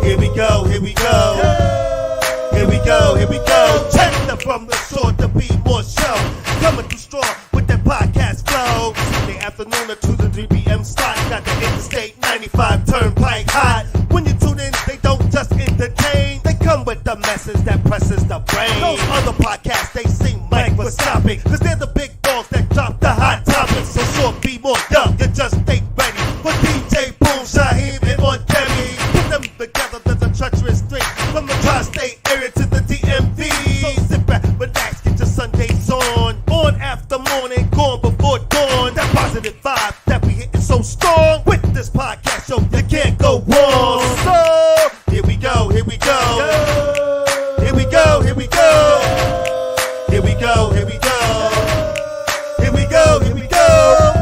Here we go, here we go. Here we go, here we go. Check the From the Shore to Be More show. Coming through strong with that podcast flow. The afternoon at 2 to 3 p.m. slot. Got the Interstate 95 Turnpike hot. When you tune in, they don't just entertain. They come with the message that presses the brain. Those other podcasts, they seem microscopic. Cause they're the big balls that drop the hot topics. So sure, be more dumb. You just stay ready. With DJ Boom, Shaheem, and Montgomery. Put them together, there's a treacherous string. From the tri-state area to the DMV. So sit back, relax, get your Sundays on. On after morning, gone before dawn. That positive vibe that we hitting so strong. With this podcast show, you can't go wrong. So, here we go, here we go. Here we go, here we go. Here we go, here we go. Here we go, here we go.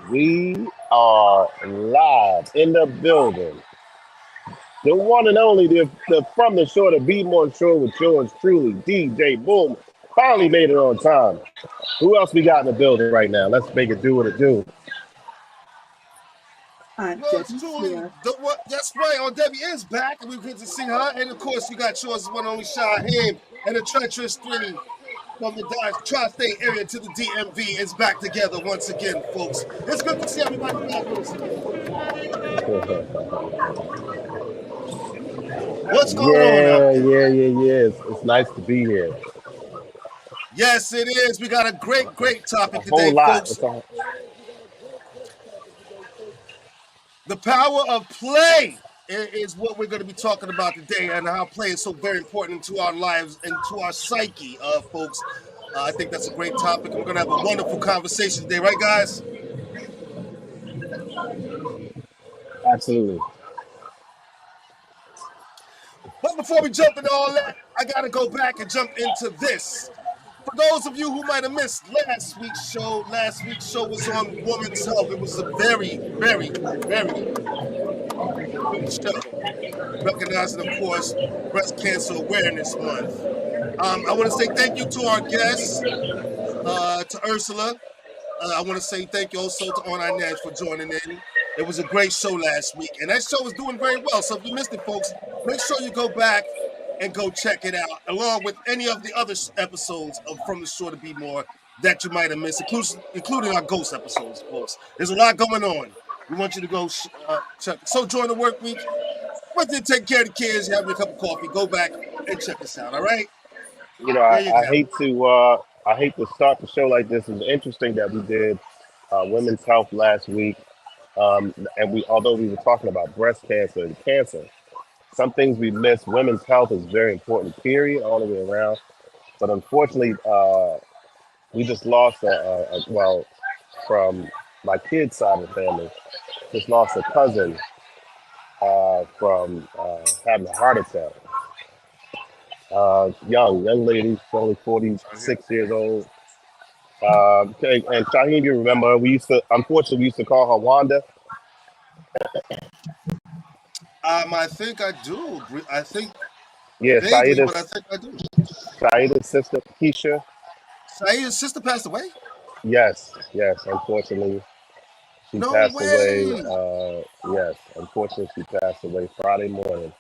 We are live in the building. The one and only, the From the Shore to Be More show with yours truly, DJ Boom. Finally made it on time. Who else we got in the building right now? Let's make it do what it do. That's right. Aunt Debbie is back, and we're good to see her. And of course, you got yours, one only Shaheem, and the treacherous three from the tri-state area to the DMV is back together once again, folks. It's good to see everybody back with us. What's going on? Yeah. It's nice to be here. Yes, it is. We got a great topic A whole today, lot. folks. The power of play is what we're going to be talking about today, and how play is so very important to our lives and to our psyche, folks. I think that's a great topic. We're going to have a wonderful conversation today, right, guys? Absolutely. But before we jump into all that, I got to go back and jump into this. For those of you who might have missed last week's show was on women's health. It was a very, very, very good show. Recognizing, of course, Breast Cancer Awareness Month. I want to say thank you to our guests, to Ursula. I want to say thank you also to On Inez for joining in. It was a great show last week, and that show was doing very well. So if you missed it, folks, make sure you go back and go check it out, along with any of the other episodes of From the Shore to Be More that you might have missed, including our ghost episodes, folks. There's a lot going on. We want you to go check. So during the work week, whether you take care of the kids, you have a cup of coffee, go back and check us out, all right? You know, I hate to start the show like this. It's interesting that we did women's health last week, and although we were talking about breast cancer and cancer, some things we missed. Women's health is very important, period, all the way around. But unfortunately, we just lost from my kid's side of the family, just lost a cousin from having a heart attack. Young lady, only 46 years old. And Shaheem, you remember, we used to call her Wanda. I think I do. Yeah, vaguely, but I think I do. Saida's sister, Keisha. Saida's sister passed away? Yes, unfortunately. She passed away. Yes, unfortunately, she passed away Friday morning.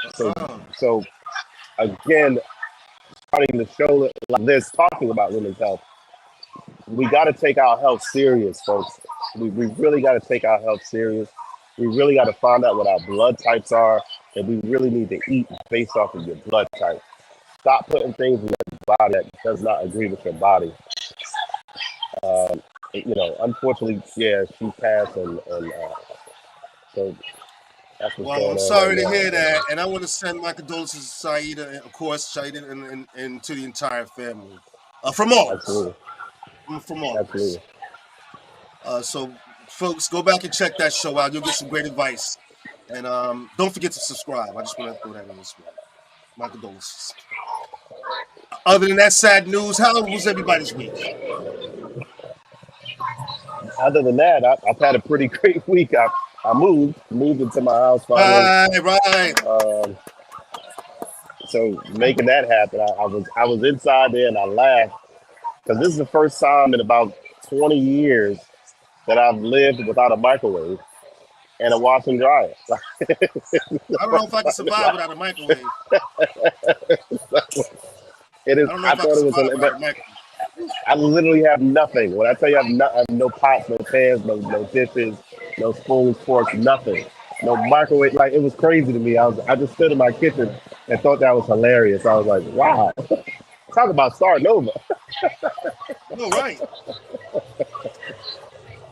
So again, starting the show like this, talking about women's health, we got to take our health serious, folks. We really got to take our health serious. We really got to find out what our blood types are, and we really need to eat based off of your blood type. Stop putting things in your body that does not agree with your body. Unfortunately, yeah, she passed, and so that's what's going on. Well, I'm sorry to hear that, and I want to send my condolences to Saida, of course, Saida, and to the entire family. From all of us. Absolutely. From all of us. Absolutely. So, folks, go back and check that show out. You'll get some great advice. And don't forget to subscribe. I just want to throw that in this way. My condolences. Other than that sad news, how was everybody's week? Other than that, I've had a pretty great week. I moved into my house finally. Right. so making that happen, I was inside there and I laughed because this is the first time in about 20 years that I've lived without a microwave and a wash and dryer. I don't know if I can survive without a microwave. It is. I don't know I if I thought can it was. survive without a microwave. I literally have nothing. When I tell you I have no pots, no pans, no dishes, no spoons, forks, nothing. No microwave. Like, it was crazy to me. I just stood in my kitchen and thought that was hilarious. I was like, wow. Talk about starting over. No, right.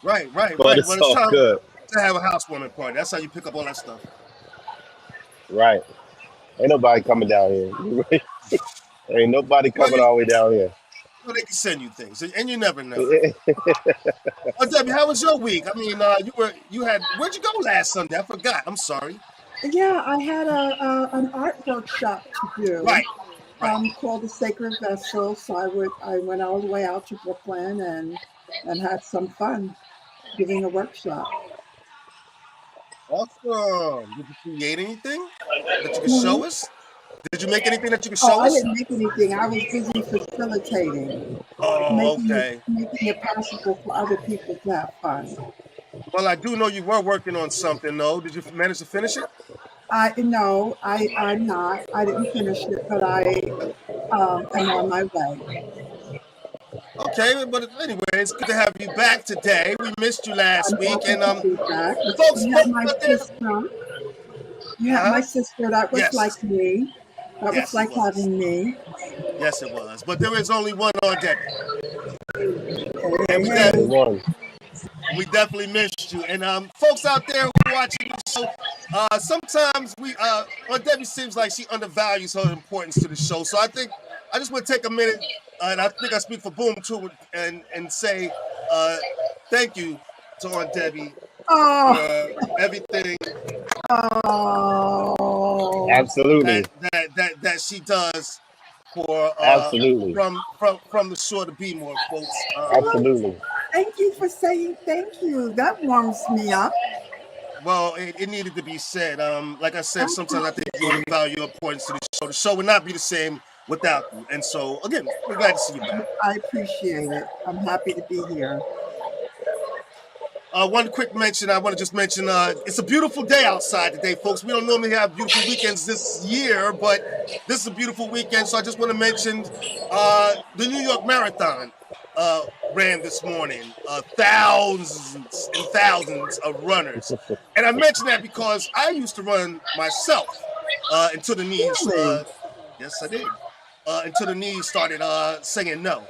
Right. But When it's it's all time good. to have a housewarming party, that's how you pick up all that stuff. Right. Ain't nobody coming down here. Ain't nobody Well, coming all the way down here. they can send you things, and you never know. Oh, Debbie, how was your week? I mean, where'd you go last Sunday? I forgot. I'm sorry. Yeah, I had an art workshop to do. Right. Called The Sacred Vessel. So I went all the way out to Brooklyn and had some fun giving a workshop. Awesome. Did you create anything that you can show us? Did you make anything that you can show I us? didn't make anything. I was busy facilitating. Oh, okay. Making it possible for other people to have fun. Well, I do know you were working on something, though. Did you manage to finish it? I'm not. I didn't finish it, but I am on my way. Okay, but anyway, it's good to have you back today. We missed you last week, and folks, You had my sister. You had my sister. That was Yes. like me. That Yes, was like it was. having me. Yes, it was. But there is only one on deck. And One. we definitely missed you. And folks out there who are watching the show, sometimes Debbie seems like she undervalues her importance to the show. So I just want to take a minute, and I think I speak for Boom too, and say thank you to Aunt Debbie for everything Absolutely. that she does for Absolutely. from the shore to be more, folks. Absolutely. Thank you for saying thank you. That warms me up. Well, it needed to be said. Like I said, sometimes I think you undervalue your importance to the show. The show would not be the same without you. And so, again, we're glad to see you back. I appreciate it. I'm happy to be here. One quick mention, I want to just mention, it's a beautiful day outside today, folks. We don't normally have beautiful weekends this year, but this is a beautiful weekend. So I just want to mention the New York Marathon ran this morning. Thousands and thousands of runners. And I mention that because I used to run myself until the knees. Really? Yes, I did. Until the knees started saying no.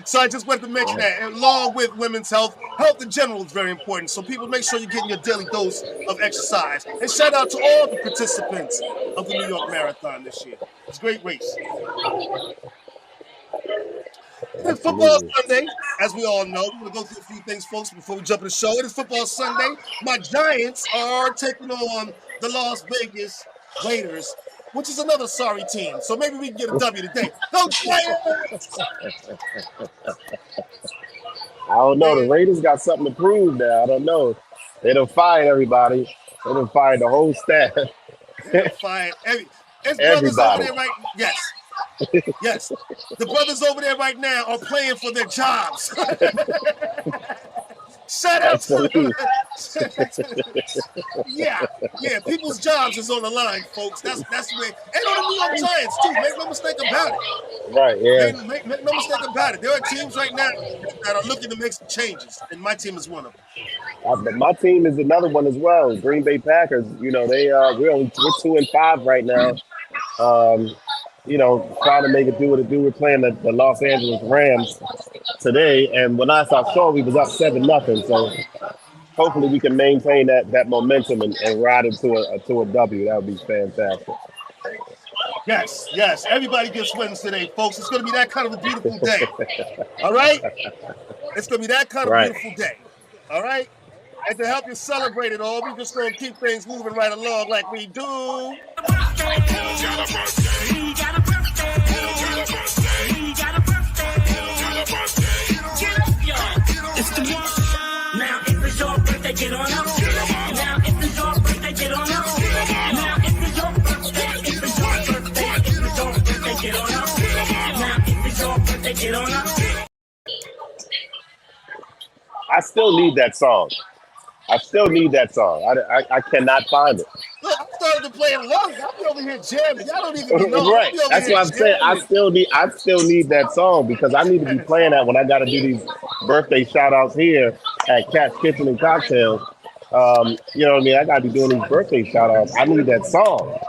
So I just wanted to mention that, along with women's health. Health in general is very important. So people, make sure you're getting your daily dose of exercise. And shout out to all the participants of the New York Marathon this year. It's a great race. It's Football Sunday, as we all know. We're going to go through a few things, folks, before we jump in the show. It is Football Sunday. My Giants are taking on the Las Vegas Raiders, which is another sorry team. So maybe we can get a W today. Go Giants! I don't know. The Raiders got something to prove now. I don't know. They done fired everybody. They done fired the whole staff. Fired brothers over there right. Yes. Yes. The brothers over there right now are playing for their jobs. Shout out to yeah. People's jobs is on the line, folks. That's where, and on the New York Giants too. Make no mistake about it. Right, yeah. Make no mistake about it. There are teams right now that are looking to make some changes, and my team is one of them. But my team is another one as well. Green Bay Packers. You know, we're 2-5 right now. Trying to make it do what it do. We're playing the Los Angeles Rams today, and when I saw we was up 7-0. So hopefully we can maintain that momentum and ride it to a W. That would be fantastic. Yes. Everybody gets wins today, folks. It's going to be that kind of a beautiful day. All right? It's going to be that kind of beautiful day. All right? And to help you celebrate it all, we're just going to keep things moving right along like we do. It's the one. Now if it's your birthday, get on up. Now if it's your birthday, get on up. Now if it's your birthday, if it's your birthday, get on up. I still need that song. I still need that song. I cannot find it. Look, I'm starting to play along. I'll be over here jamming. Y'all don't even know. Right. I'll be over That's here what I'm saying. I jamming. still need that song because I need to be playing that when I got to do these birthday shout outs here at Cat's Kitchen and Cocktails. You know what I mean? I got to be doing these birthday shout outs. I need that song.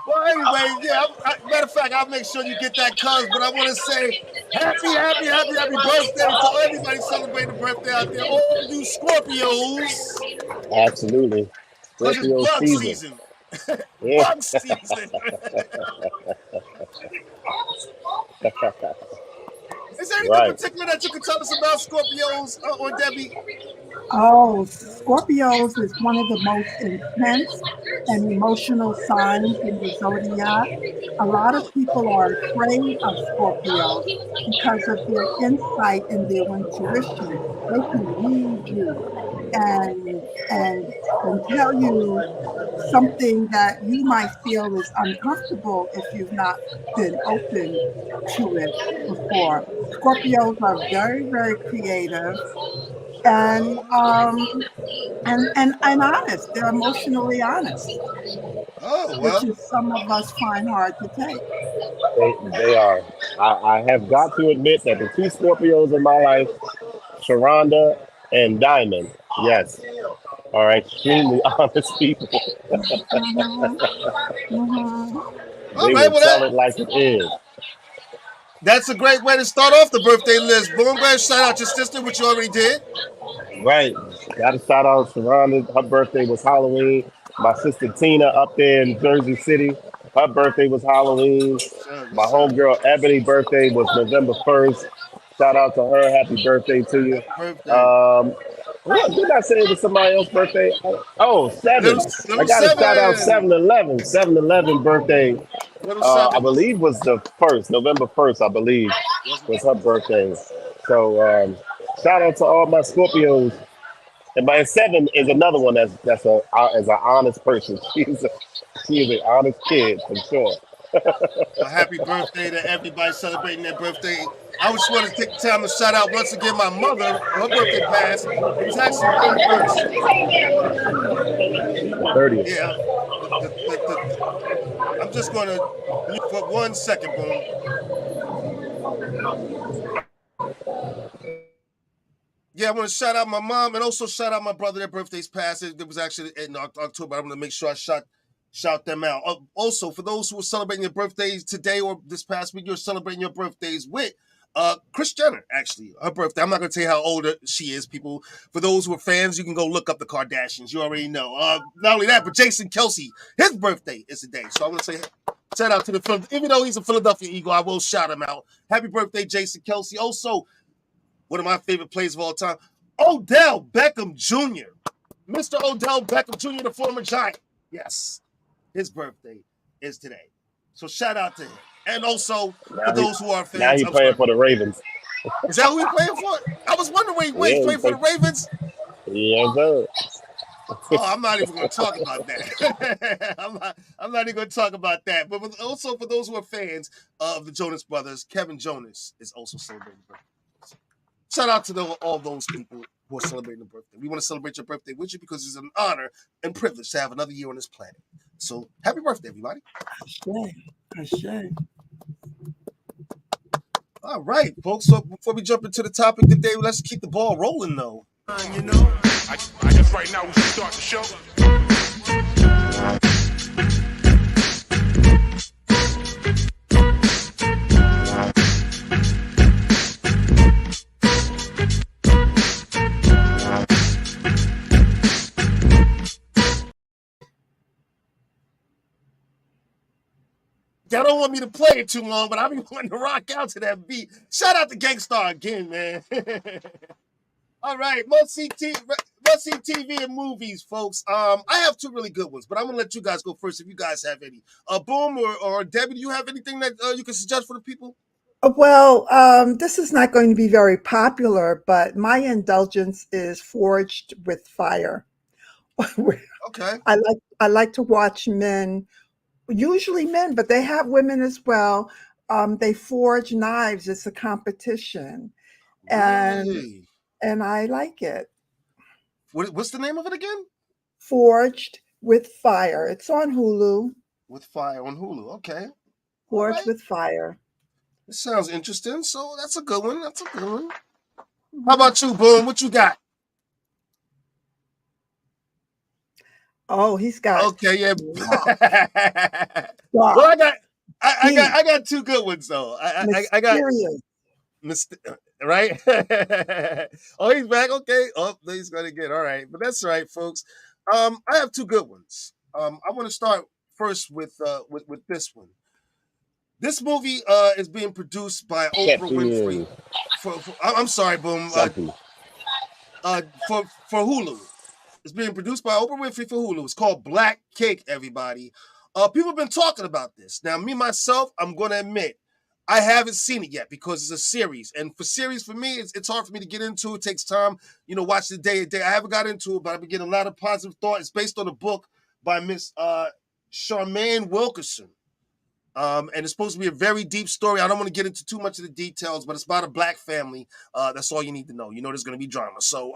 Well, anyway, yeah. Matter of fact, I'll make sure you get that cuz. But I want to say happy birthday to everybody celebrating a birthday out there. All you Scorpios, Absolutely. because it's Scorpio bug season. season. Yeah. Bug season. Is there anything Right. particular that you can tell us about Scorpios or Debbie? Oh, Scorpios is one of the most intense and emotional signs in the zodiac. A lot of people are afraid of Scorpios because of their insight and their intuition. They can read you and tell you something that you might feel is uncomfortable if you've not been open to it before. Scorpios are very, very creative and honest. They're emotionally honest, Oh, which well. is some of us find hard to take. They are. I have got to admit that the two Scorpios in my life, Sharonda and Diamond, yes, are extremely honest people. Mhm, mhm. All They right, will well, tell it like it is. that's a great way to start off the birthday list. Boom, go ahead, shout out your sister, which you already did. Right. Got to shout out Sharonda. Her birthday was Halloween. My sister Tina up there in Jersey City. Her birthday was Halloween. My homegirl Ebony birthday was November 1st. Shout out to her. Happy birthday to you. Birthday. What did I say it was somebody else's birthday? Oh, Seven. Little I got to shout out 7. 7-Eleven. 7-Eleven birthday, Little I 7. believe was the 1st, November 1st, I believe, was her birthday. So shout out to all my Scorpios. And my 7 is another one that's an honest person. She is an honest kid for sure. A happy birthday to everybody celebrating their birthday. I just want to take the time to shout out once again my mother. Her birthday passed. It was actually the 31st. 30th. Yeah. I'm just going to mute for 1 second, boom. Yeah, I want to shout out my mom and also shout out my brother. Their birthdays passed. It was actually in October. I'm going to make sure I shout them out. Also, for those who are celebrating their birthdays today or this past week, you're celebrating your birthdays with Kris Jenner, actually. Her birthday. I'm not going to tell you how old she is, people. For those who are fans, you can go look up the Kardashians. You already know. Not only that, but Jason Kelce, his birthday is today. So I'm going to say shout out to the, even though he's a Philadelphia Eagle, I will shout him out. Happy birthday, Jason Kelce. Also, one of my favorite players of all time, Odell Beckham Jr. Mr. Odell Beckham Jr., the former Giant. Yes, his birthday is today. So shout out to him. And also, for those who are fans. Now he's playing for the Ravens. Is that who he's playing for? I was wondering where he's playing for the Ravens. Yes, sir. Oh, I'm not even going to talk about that. I'm not even going to talk about that. But also for those who are fans of the Jonas Brothers, Kevin Jonas is also celebrating birthday. Shout out to all those people who are celebrating a birthday. We want to celebrate your birthday with you because it's an honor and privilege to have another year on this planet. So happy birthday, everybody. Ashe. All right, folks. So before we jump into the topic today, let's keep the ball rolling, though. You know, I guess right now we should start the show. Y'all don't want me to play it too long, but I be wanting to rock out to that beat. Shout out to Gangstar again, man. All right, must-see TV and movies, folks. I have two really good ones, but I'm gonna let you guys go first if you guys have any. Boom or Debbie, do you have anything that you can suggest for the people? Well, this is not going to be very popular, but my indulgence is Forged with Fire. Okay. I like to watch men, usually men, but they have women as well, They forge knives. It's a competition, and Really? I like it. What's the name of it again? Forged with Fire. It's on Hulu. With Fire on Hulu. Okay. All Forged right. with Fire. It sounds interesting. So that's a good one. That's a good one. How about you, Boom? What you got? Oh, he's got. Okay, yeah. Wow. Well, I got two good ones though. I got Mysterious. right. Oh, he's back. Okay. Oh, he's gonna get all right, but that's all right, folks. I have two good ones. I want to start first with this one. This movie is being produced by Oprah Winfrey. I'm sorry, Boom. For Hulu. It's being produced by Oprah Winfrey for Hulu. It's called Black Cake, everybody. People have been talking about this. Now, me, myself, I'm going to admit, I haven't seen it yet because it's a series. And for series, for me, it's hard for me to get into. It takes time, watch the day to day. I haven't got into it, but I've been getting a lot of positive thought. It's based on a book by Miss Charmaine Wilkerson. And it's supposed to be a very deep story. I don't want to get into too much of the details, but it's about a black family. That's all you need to know. There's going to be drama. So,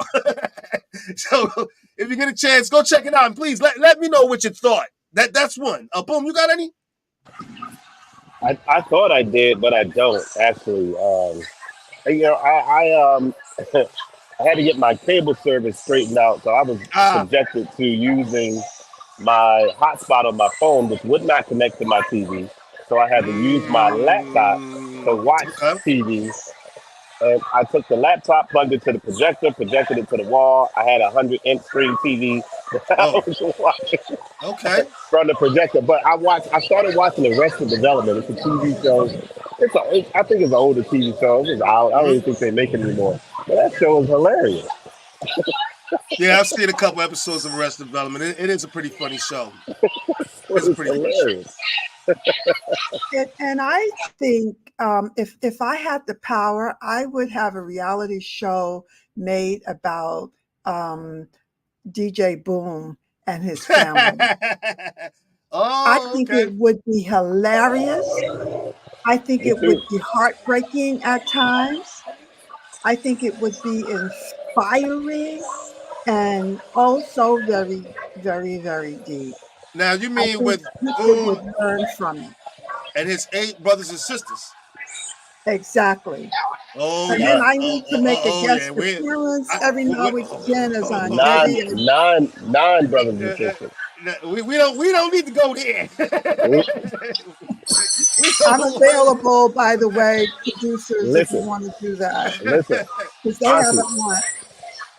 if you get a chance, go check it out. And please let me know what you thought. That's one. Boom, you got any? I thought I did, but I don't actually. I had to get my cable service straightened out, so I was subjected to using my hotspot on my phone, which would not connect to my TV. So I had to use my laptop to watch TV. And I took the laptop, plugged it to the projected it to the wall. I had a 100-inch screen TV that I was watching from the projector. But I started watching Arrested Development. It's a TV show. I think it's an older TV show. It's out. I don't even think they make it anymore. But that show is hilarious. Yeah, I've seen a couple episodes of Arrested Development. It is a pretty funny show. It's pretty hilarious. And I think if I had the power, I would have a reality show made about DJ Boom and his family. I think it would be hilarious. I think it would be heartbreaking at times. I think it would be inspiring and also very, very, very deep. Now you mean with Boom would learn from it. And his 8 brothers and sisters. Exactly. Oh, and then I need to make a guest appearance every now and again as on nine brothers and sisters. We don't need to go there. I'm available, by the way, producers, if you want to do that. Listen, because they haven't won.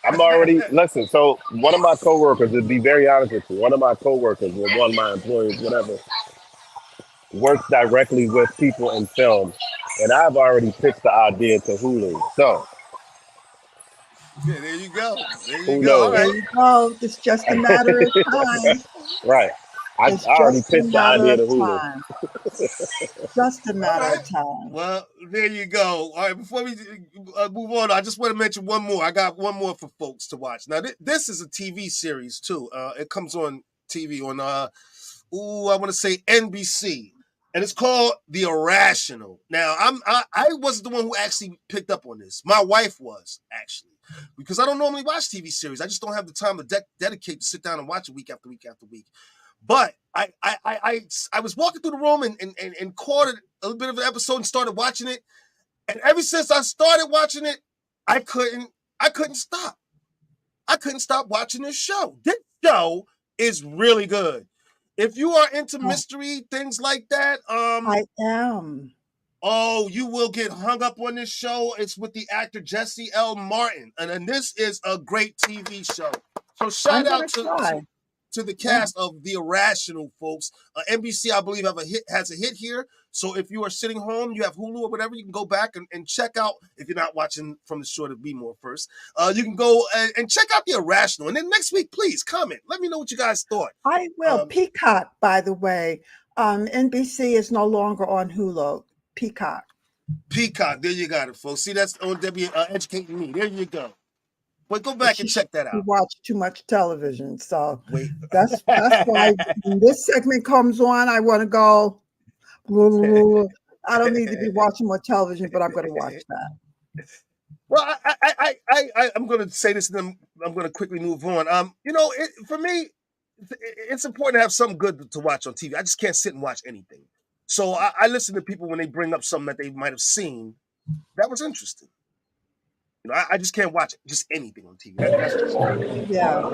I'm already so one of my coworkers, to be very honest with you, one of my coworkers, or one of my employees, whatever, works directly with people in film, and I've already pitched the idea to Hulu. So yeah, there you go. There you go. It's just a matter of time. Right. I already pitched the idea to Hulu. Just a matter of time. Well, there you go. All right, before we move on, I just want to mention one more. I got one more for folks to watch. Now, this is a TV series, too. It comes on TV on, I want to say NBC. And it's called The Irrational. Now, I wasn't the one who actually picked up on this. My wife was, actually. Because I don't normally watch TV series. I just don't have the time to dedicate to sit down and watch it week after week after week. But I was walking through the room and caught a little bit of an episode and started watching it. And ever since I started watching it, I couldn't stop. I couldn't stop watching this show. This show is really good. If you are into mystery, things like that, I am. Oh, you will get hung up on this show. It's with the actor Jesse L. Martin. And this is a great TV show. So shout out to the cast of The Irrational, folks. NBC, I believe, has a hit here. So if you are sitting home, you have Hulu or whatever, you can go back and check out, if you're not watching from the short of Be More first, you can go and check out The Irrational. And then next week, please comment. Let me know what you guys thought. I will. Peacock, by the way. NBC is no longer on Hulu. Peacock. There you got it, folks. See, that's on educating me. There you go. But go back and check that out. You watch too much television, so that's why when this segment comes on, I want to go. I don't need to be watching more television, but I'm going to watch that. Well, I'm going to say this, and then I'm going to quickly move on. For me, it's important to have something good to watch on TV. I just can't sit and watch anything. So I listen to people when they bring up something that they might have seen that was interesting. I just can't watch just anything on TV. That's just Yeah,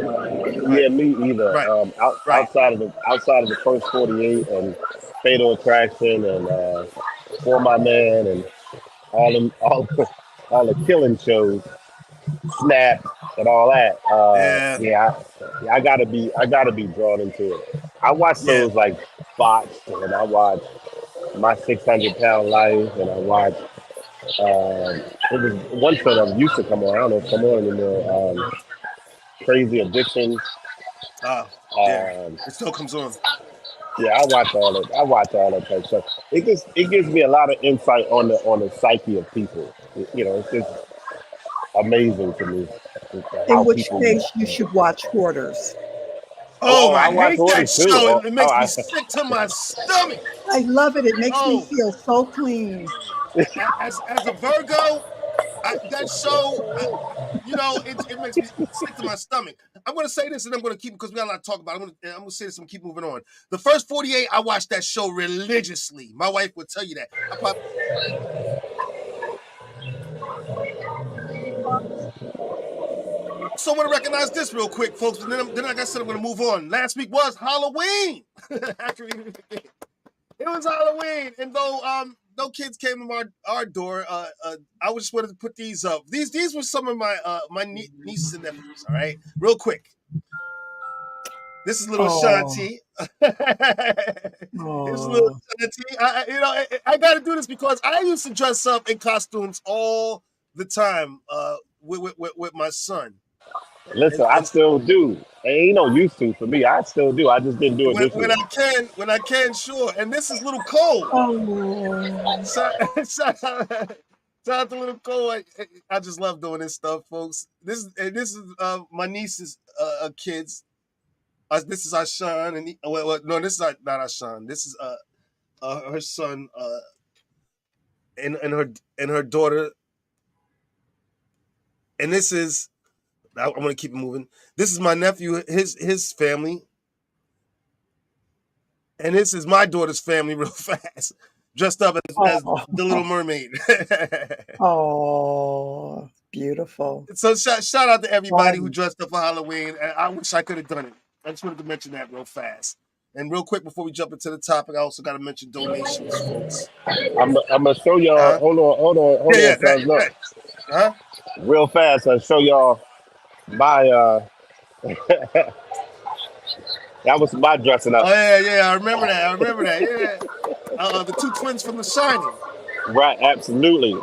me either. Right. Outside of the first 48 and Fatal Attraction and For My Man and all the killing shows, Snap and all that. I gotta be drawn into it. I watch shows like Fox, and I watch My 600 Pound Life, and I watch. It was one show that used to come on. I don't know if it's come on anymore. Crazy Addiction. It still comes on. Yeah, I watch all that type of stuff. It gives me a lot of insight on the psyche of people. It's just amazing to me. In which case, you should watch Hoarders. I watch hate that Hoarders too. show. It makes me sick to my stomach. I love it. It makes me feel so clean. As a Virgo, that show, it makes me sick to my stomach. I'm going to say this, and I'm going to keep, because we got a lot to talk about. I'm going to say this and keep moving on. The first 48, I watched that show religiously. My wife would tell you that. So I want to recognize this real quick, folks. And then like I said, I'm going to move on. Last week was Halloween. It was Halloween, and though no kids came to our door, I just wanted to put these up. These were some of my nieces and nephews. All right, real quick. This is little Shanti. This is little Shanti. I got to do this because I used to dress up in costumes all the time with my son. Listen, I still do. It ain't no used to for me. I still do. I just didn't do it this when I can, sure. And this is little Cole. Shout out to little Cole. I just love doing this stuff, folks. This is my niece's kids. This is Ashan, and no, this is not Ashan. This is her son and her daughter. And this is. I'm going to keep it moving. This is my nephew, his family. And this is my daughter's family real fast. Dressed up as the Little Mermaid. Oh, beautiful. So shout out to everybody who dressed up for Halloween. And I wish I could have done it. I just wanted to mention that real fast. And real quick, before we jump into the topic, I also got to mention donations, folks. I'm going to show y'all. Hold on. Yeah. Real fast, I'll show y'all my that was my dressing up. Oh yeah, I remember that. Yeah, the two twins from The Shining. Right, absolutely.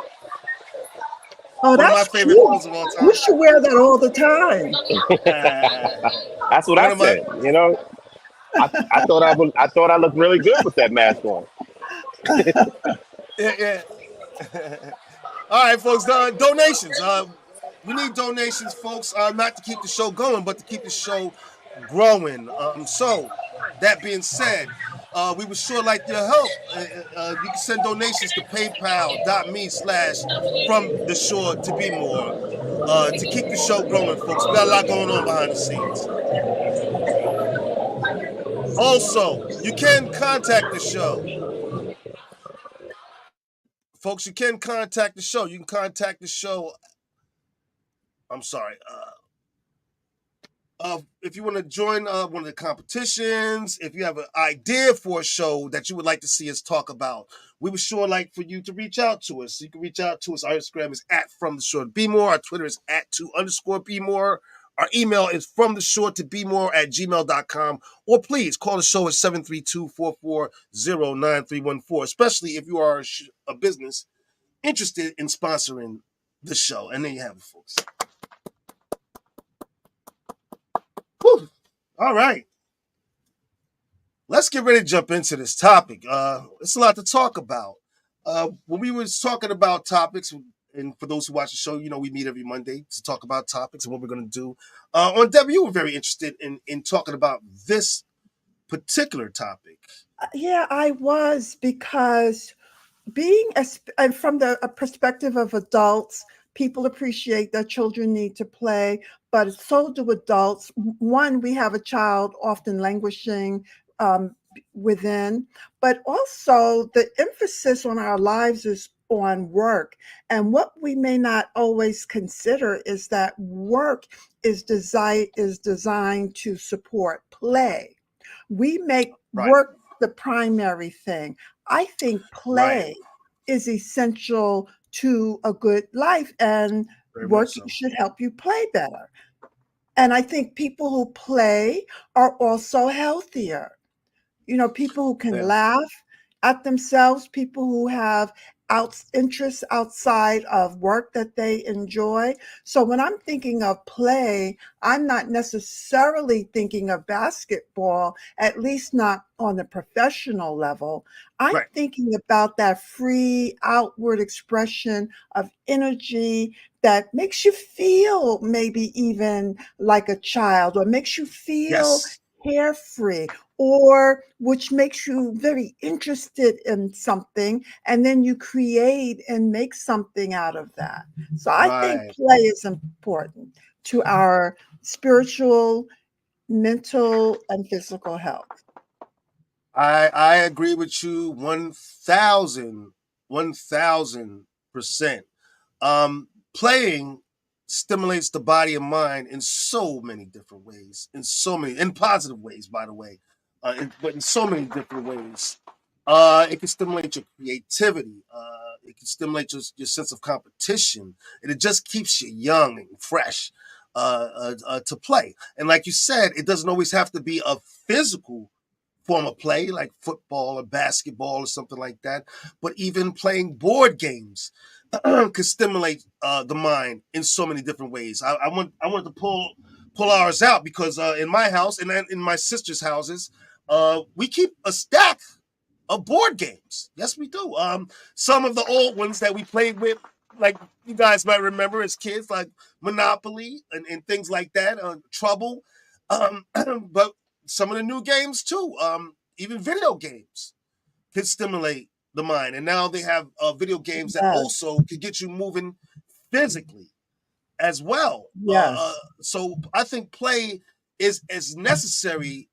Oh, that's my favorite cute. of all time. You should wear that all the time. That's what I said. I thought I looked really good with that mask on. Yeah. All right, folks. Donations. We need donations, folks, not to keep the show going, but to keep the show growing. So, that being said, we would sure like your help. You can send donations to paypal.me/from the shore to be more to keep the show growing, folks. We got a lot going on behind the scenes. Also, you can contact the show. Folks, you can contact the show. You can contact the show. I'm sorry. If you want to join one of the competitions, if you have an idea for a show that you would like to see us talk about, we would sure like for you to reach out to us. So you can reach out to us. Our Instagram is @FromTheShoreToBeMore. Our Twitter is @2_BeMore. Our email is FromTheShoreToBeMore@gmail.com. Or please call the show at 732-440-9314, especially if you are a business interested in sponsoring the show. And there you have it, folks. Whew. All right. Let's get ready to jump into this topic. It's a lot to talk about. When we were talking about topics, and for those who watch the show, we meet every Monday to talk about topics and what we're going to do. On W, you were very interested in talking about this particular topic. Yeah, I was, because And from the perspective of adults, people appreciate that children need to play, but so do adults. One, we have a child often languishing within, but also the emphasis on our lives is on work. And what we may not always consider is that work is designed to support play. We make Right. work the primary thing. I think Right. play is essential to a good life, and Very much working so. should help you play better. And I think people who play are also healthier. People who can Yeah. laugh at themselves, people who have interests outside of work that they enjoy. So when I'm thinking of play, I'm not necessarily thinking of basketball, at least not on a professional level. I'm Right. thinking about that free outward expression of energy that makes you feel maybe even like a child, or makes you feel Yes. carefree, or which makes you very interested in something, and then you create and make something out of that. So I think Right. play is important to our spiritual, mental, and physical health. I agree with you 1000%. Playing stimulates the body and mind in so many different ways, in positive ways, by the way, but in so many different ways. It can stimulate your creativity. It can stimulate your sense of competition, and it just keeps you young and fresh to play. And like you said, it doesn't always have to be a physical form of play like football or basketball or something like that, but even playing board games could stimulate the mind in so many different ways. I wanted to pull ours out because in my house and in my sister's houses, we keep a stack of board games. Yes, we do. Some of the old ones that we played with, like you guys might remember as kids, like Monopoly and things like that, Trouble. But some of the new games too, even video games can stimulate the mind. And now they have video games that Yes, also can get you moving physically as well. yes, So I think play is as necessary,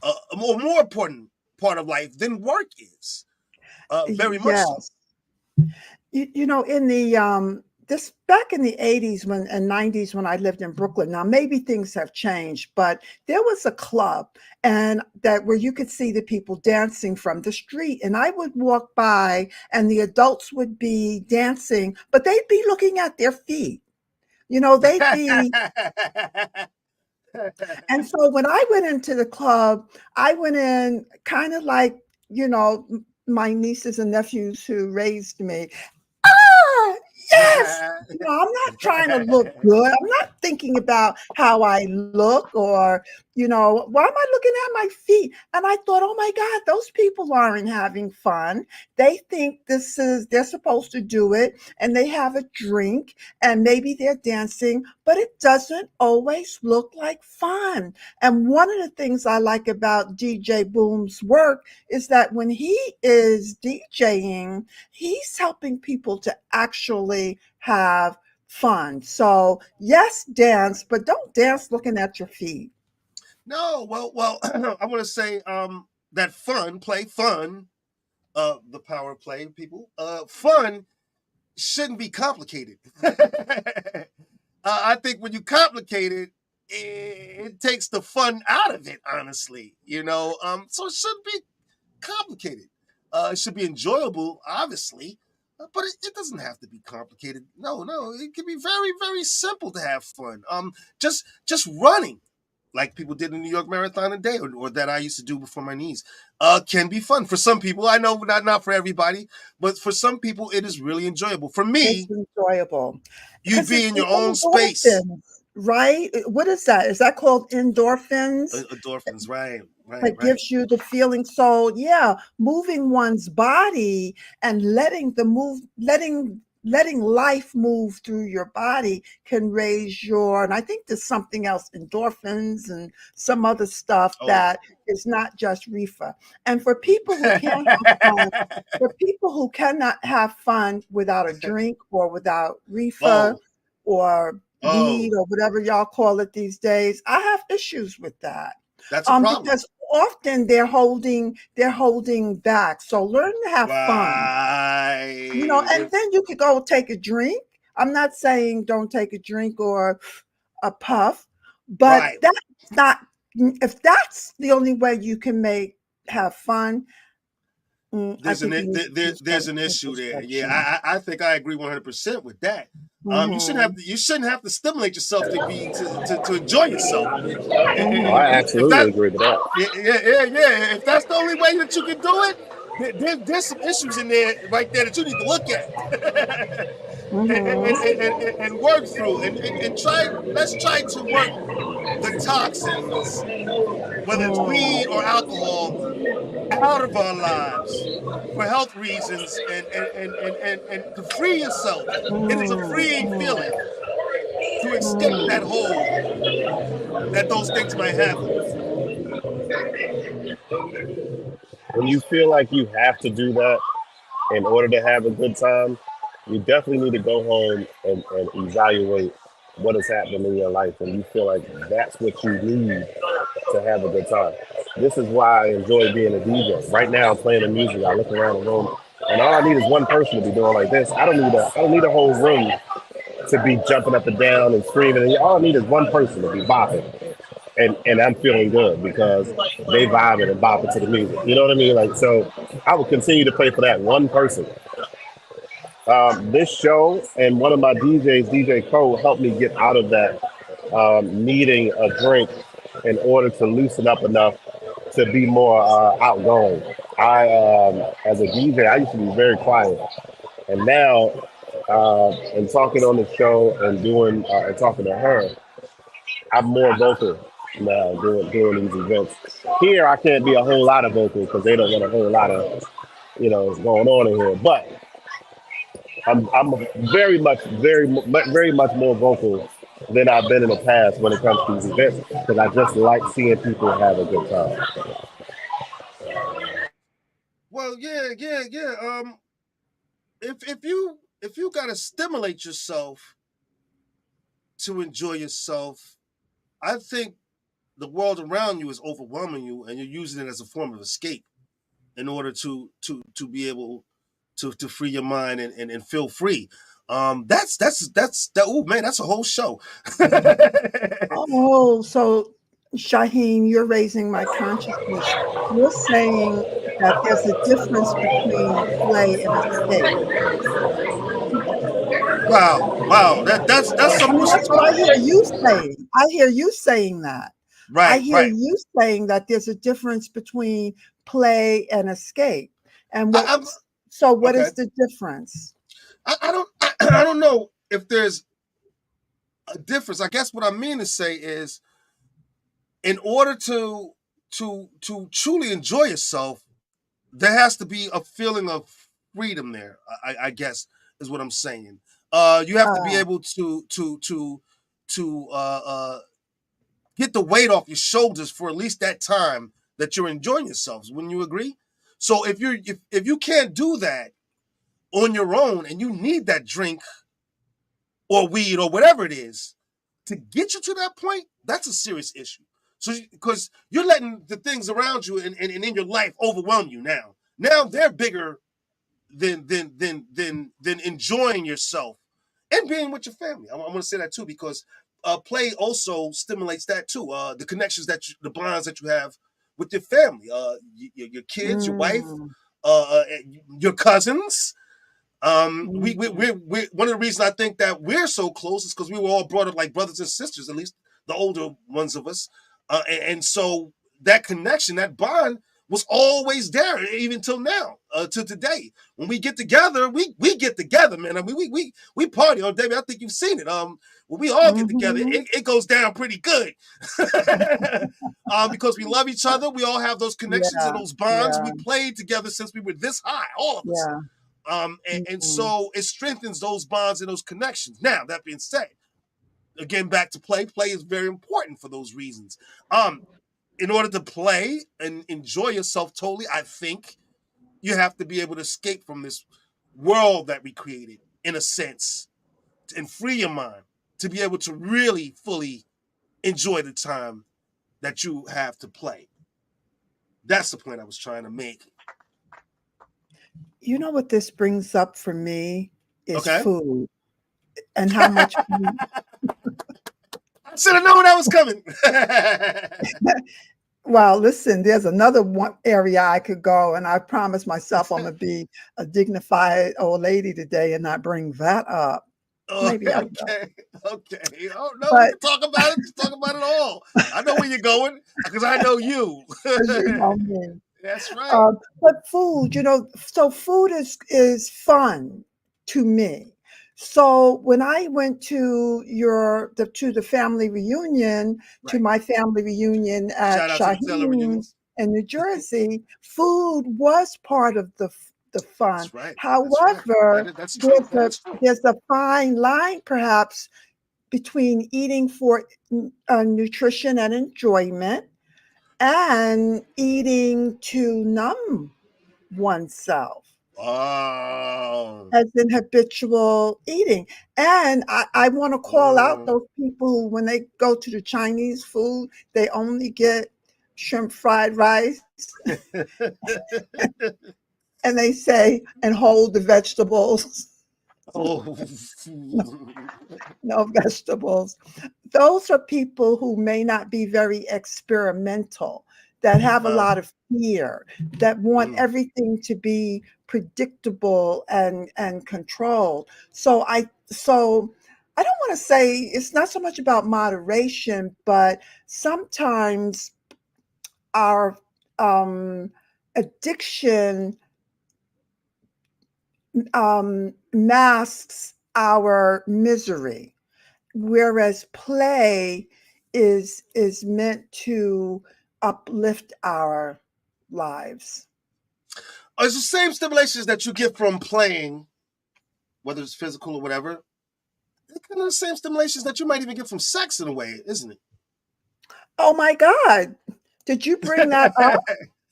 a more important part of life than work is. Very much so. yes. In the this back in the 80s when and 90s when I lived in Brooklyn. Now maybe things have changed, but there was a club and that where you could see the people dancing from the street. And I would walk by and the adults would be dancing, but they'd be looking at their feet. They'd be. And so when I went into the club, I went in kind of like, my nieces and nephews who raised me. Ah, yes. I'm not trying to look good. I'm not thinking about how I look, or, why am I looking at my feet? And I thought, oh my God, those people aren't having fun. They think they're supposed to do it, and they have a drink and maybe they're dancing, but it doesn't always look like fun. And one of the things I like about DJ Boom's work is that when he is DJing, he's helping people to actually have fun. So, yes, dance, but don't dance looking at your feet. No, well, I want to say that play fun, the power of play, people. Fun shouldn't be complicated. I think when you complicate it, it takes the fun out of it. Honestly, so it shouldn't be complicated. It should be enjoyable, obviously, but it doesn't have to be complicated. No, it can be very, very simple to have fun. Just running, like people did in the New York Marathon a day, or that I used to do before my knees, can be fun for some people. I know not for everybody, but for some people, it is really enjoyable. For It's me, enjoyable you'd because be it's in the your own space. endorphins, right? What is that? Is that called endorphins? Endorphins, right, That right. gives you the feeling. So yeah, moving one's body and letting letting life move through your body can raise your, and I think there's something else, endorphins and some other stuff Oh, that is not just reefer. And for people who can't have fun, for people who cannot have fun without a drink or without reefer oh, or oh, weed or whatever y'all call it these days, I have issues with that. that's a problem. Because often they're holding back. So learn to have fun, Right. and then you could go take a drink. I'm not saying don't take a drink or a puff, but Right. that's not, if that's the only way you can have fun, I There's an think you need to do there's some an issue there. Yeah, introspection. I think I agree 100% with that. Mhm. You shouldn't have to stimulate yourself to enjoy yourself. Oh, I Mhm. If absolutely that agree with that. yeah. If that's the only way that you can do it, there's some issues in there right there that you need to look at Mhm. and work through and try. Let's try to work the toxins, whether it's weed or alcohol, out of our lives for health reasons and to free yourself. It is a freeing feeling to escape that hold that those things might have on you. When you feel like you have to do that in order to have a good time, you definitely need to go home and evaluate what is happening in your life and you feel like that's what you need to have a good time. This is why I enjoy being a DJ. Right now I'm playing the music, I look around the room and all I need is one person to be doing like this. I don't need a whole room to be jumping up and down and screaming. All I need is one person to be bopping. And I'm feeling good because they vibing and bopping to the music. You know what I mean? Like so I will continue to play for that one person. This show and one of my DJs, DJ Cole, helped me get out of that needing a drink in order to loosen up enough to be more outgoing. As a DJ, I used to be very quiet, and now, and talking on the show and doing and talking to her, I'm more vocal now doing these events. Here, I can't be a whole lot of vocal because they don't want a whole lot of going on in here, but. I'm very much more vocal than I've been in the past when it comes to these events because I just like seeing people have a good time. Well, yeah. If you gotta stimulate yourself to enjoy yourself, I think the world around you is overwhelming you, and you're using it as a form of escape in order to be able to free your mind and feel free. That's that. Oh man, that's a whole show. Oh, so Shaheen, you're raising my consciousness. You're saying that there's a difference between play and escape. Wow. That's I some mean, wishful that's what I hear thought. you saying. I hear you saying that. I hear Right. you saying that there's a difference between play and escape. And I'm what okay. is the difference? I don't I don't know if there's a difference. I guess what I mean to say is, in order to truly enjoy yourself, there has to be a feeling of freedom there. I guess is what I'm saying. You have to be Uh, able to get the weight off your shoulders for at least that time that you're enjoying yourselves. Wouldn't you agree? So if you can't do that on your own and you need that drink or weed or whatever it is to get you to that point, that's a serious issue. So because you're letting the things around you and in your life overwhelm you now. Now they're bigger than enjoying yourself and being with your family. I want to say that too because play also stimulates that too. The connections the bonds that you have with your family, your kids, your wife, mm, your cousins. mm, We one of the reasons I think that we're so close is because we were all brought up like brothers and sisters, at least the older ones of us, and so that connection, that bond, was always there, even till now, to today. When we get together, we get together, man. I mean, we party on David. I think you've seen it. When we all get together, mhm, it goes down pretty good, because we love each other. We all have those connections and yeah, those bonds. yeah, We played together since we were this high, all of us. yeah. And so it strengthens those bonds and those connections. Now, that being said, again, back to play. Play is very important for those reasons. In order to play and enjoy yourself totally, I think you have to be able to escape from this world that we created, in a sense, and free your mind to be able to really fully enjoy the time that you have to play. That's the point I was trying to make. You know what this brings up for me is Okay. food and how much we I should have known that was coming. Well, listen, there's another one area I could go, and I promised myself I'm gonna be a dignified old lady today and not bring that up. Maybe I will. Okay. Oh no, we But can talk about it. Just talk about it all. I know where you're going because I know you. you know me. That's right. But food, so food is fun to me. So when I went to the family reunion, to Right. my family reunion at Shout out to the Taylor Shaheen reunions. in New Jersey, food was part of the fun. That's right. That's right. However, That's true. That's true. there's a fine line perhaps between eating for nutrition and enjoyment and eating to numb oneself Oh. as in habitual eating. And I want to call out Mm. those people who, when they go to the Chinese food, they only get shrimp fried rice and they say, and hold the vegetables. Oh. No vegetables. Those are people who may not be very experimental, that have a lot of fear, that want everything to be predictable and controlled. So I don't want to say it's not so much about moderation, but sometimes our addiction masks our misery, whereas play is meant to uplift our lives. It's the same stimulations that you get from playing, whether it's physical or whatever. It's kind of the same stimulations that you might even get from sex in a way, isn't it? Oh my God. Did you bring that up?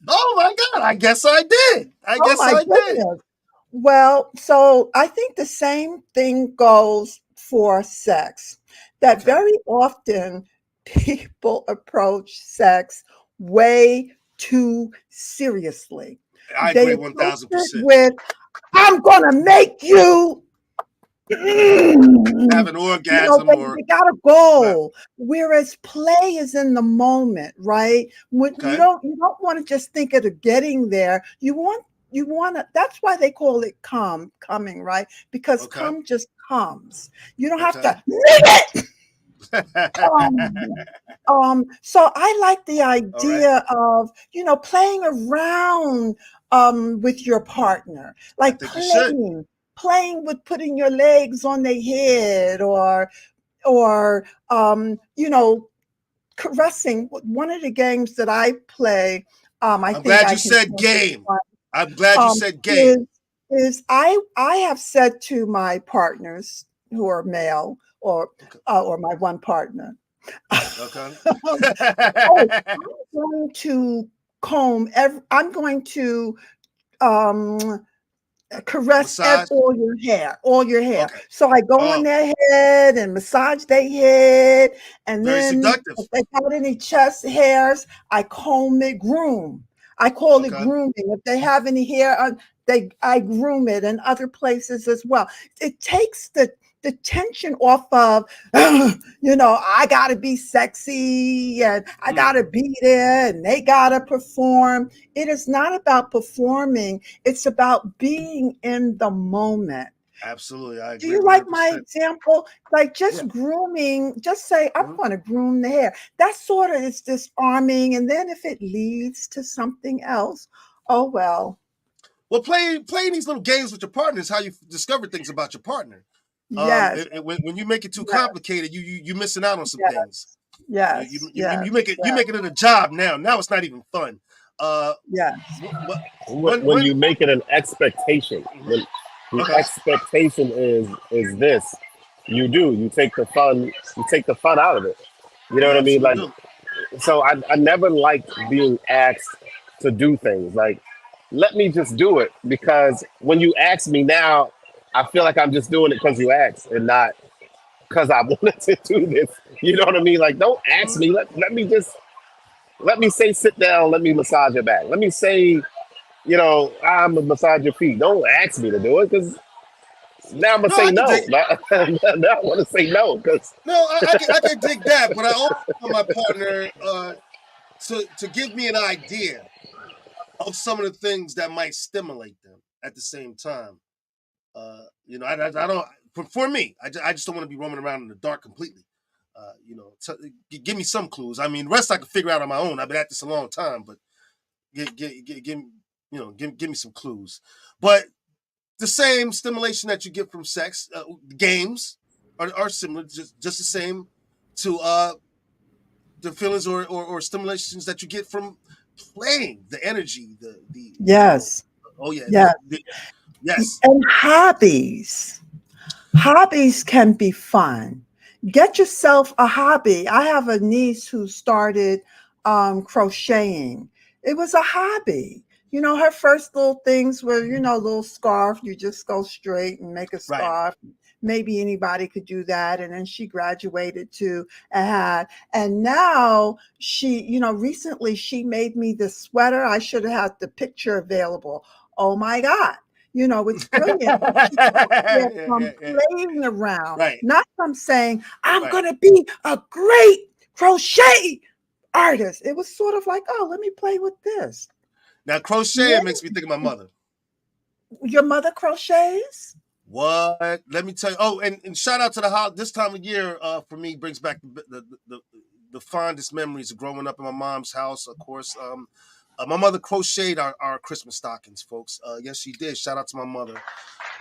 Oh my God. I guess I did. I did. Well, so I think the same thing goes for sex, that very often people approach sex way too seriously. I They agree approach 1000%. it with, I'm going to make you have an orgasm they got a goal. Whereas play is in the moment, right? When you don't want to just think of getting there. You want to, that's why they call it coming, right? Because come just comes. You don't have to make it. So I like the idea of, playing around with your partner, like playing with putting your legs on their head or caressing. One of the games that I play, I'm glad you said game. Is I have said to my partners who are male or my one partner, I'm going to I'm going to caress all your hair. Okay. So I go on their head and massage their head, and then if they got any chest hairs, I comb it, groom. I call it grooming. If they have any hair on, I groom it, and other places as well. It takes the tension off of, I gotta be sexy and I gotta be there and they gotta perform. It is not about performing. It's about being in the moment. Absolutely. I agree. Do you like my example? Like just grooming, just say, I'm going to groom the hair. That sort of is disarming. And then if it leads to something else, oh, well. Well, playing these little games with your partner is how you discover things about your partner. Yes. When you make it too complicated, you're missing out on some things. Yes. You make it a job now. Now it's not even fun. Yes. When you make it an expectation, when the Okay. expectation is this, you take the fun out of it. You know You what I mean? Like, absolutely do. so I never liked being asked to do things. Like, let me just do it, because when you ask me now, I feel like I'm just doing it because you asked and not because I wanted to do this. You know what I mean? Like, don't ask me. Let me say sit down. Let me massage your back. Let me say, I'm gonna massage your feet. Don't ask me to do it, because now I'm gonna No, say I can no. dig. Now I want to say no because No, I can dig that, but I also want my partner to give me an idea of some of the things that might stimulate them at the same time. I don't. For me, I just don't want to be roaming around in the dark completely. Give me some clues. I mean, the rest I can figure out on my own. I've been at this a long time, but give me some clues. But the same stimulation that you get from sex, games are similar, just the same to the feelings or stimulations that you get from playing, the energy, Yes. oh yeah, Yes. yes, And hobbies. Hobbies can be fun. Get yourself a hobby. I have a niece who started crocheting. It was a hobby. Her first little things were, little scarf. You just go straight and make a right. scarf. Maybe anybody could do that. And then she graduated to a hat. And now recently she made me this sweater. I should have had the picture available. Oh my God. It's brilliant. And she got there from Yeah. playing around, Right, not from saying, I'm right. going to be a great crochet artist. It was sort of like, oh, let me play with this. Now Yeah. crocheting makes me think of my mother. Your mother crochets? What? Let me tell you. Oh, and shout out to this time of year for me brings back the fondest memories of growing up in my mom's house. Of course, my mother crocheted our Christmas stockings, folks. Yes, she did. Shout out to my mother.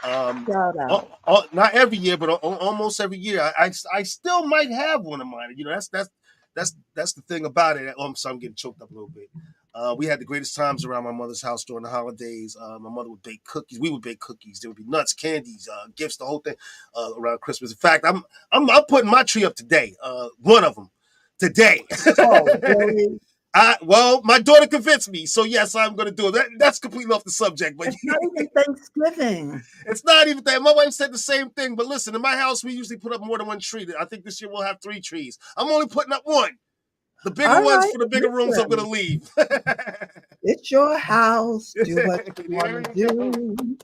Shout out. Not every year, but almost every year. I still might have one of mine. That's the thing about it. Oh, I'm sorry, I'm getting choked up a little bit. We had the greatest times around my mother's house during the holidays. My mother would bake cookies. We would bake cookies. There would be nuts, candies, gifts, the whole thing around Christmas. In fact, I'm putting my tree up today. One of them today. Oh, really? My daughter convinced me, so yes, I'm going to do it. That's completely off the subject, but It's not even Thanksgiving. it's not even that. My wife said the same thing, but listen, in my house, we usually put up more than one tree. I think this year we'll have 3 trees. I'm only putting up one. The bigger All ones right, for the bigger rooms I'm going to listen. leave. It's your house. Do what you want to There you go. do.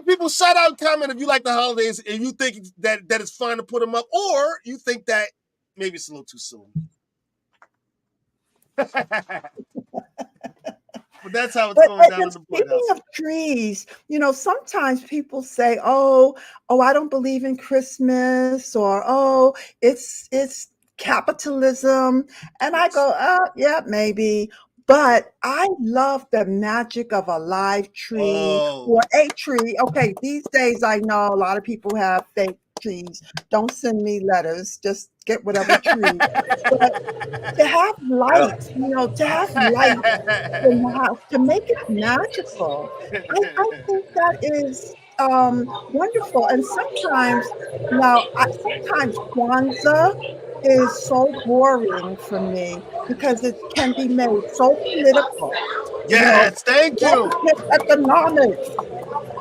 People, shout out and comment if you like the holidays and you think that it's fine to put them up, or you think that maybe it's a little too soon. But that's how it's going down in the Speaking Blood House. of trees, sometimes people say, "Oh, I don't believe in Christmas," or "Oh, it's capitalism," and I Yes. go, "Yeah, maybe." But I love the magic of a live tree Oh, or a tree. Okay, these days I know a lot of people have fake trees. Don't send me letters. Just get whatever tree. But to have I don't. light, in the house to make it magical. I think that is wonderful. And sometimes Kwanzaa is so boring for me because it can be made so political. yes, thank you. It's economics,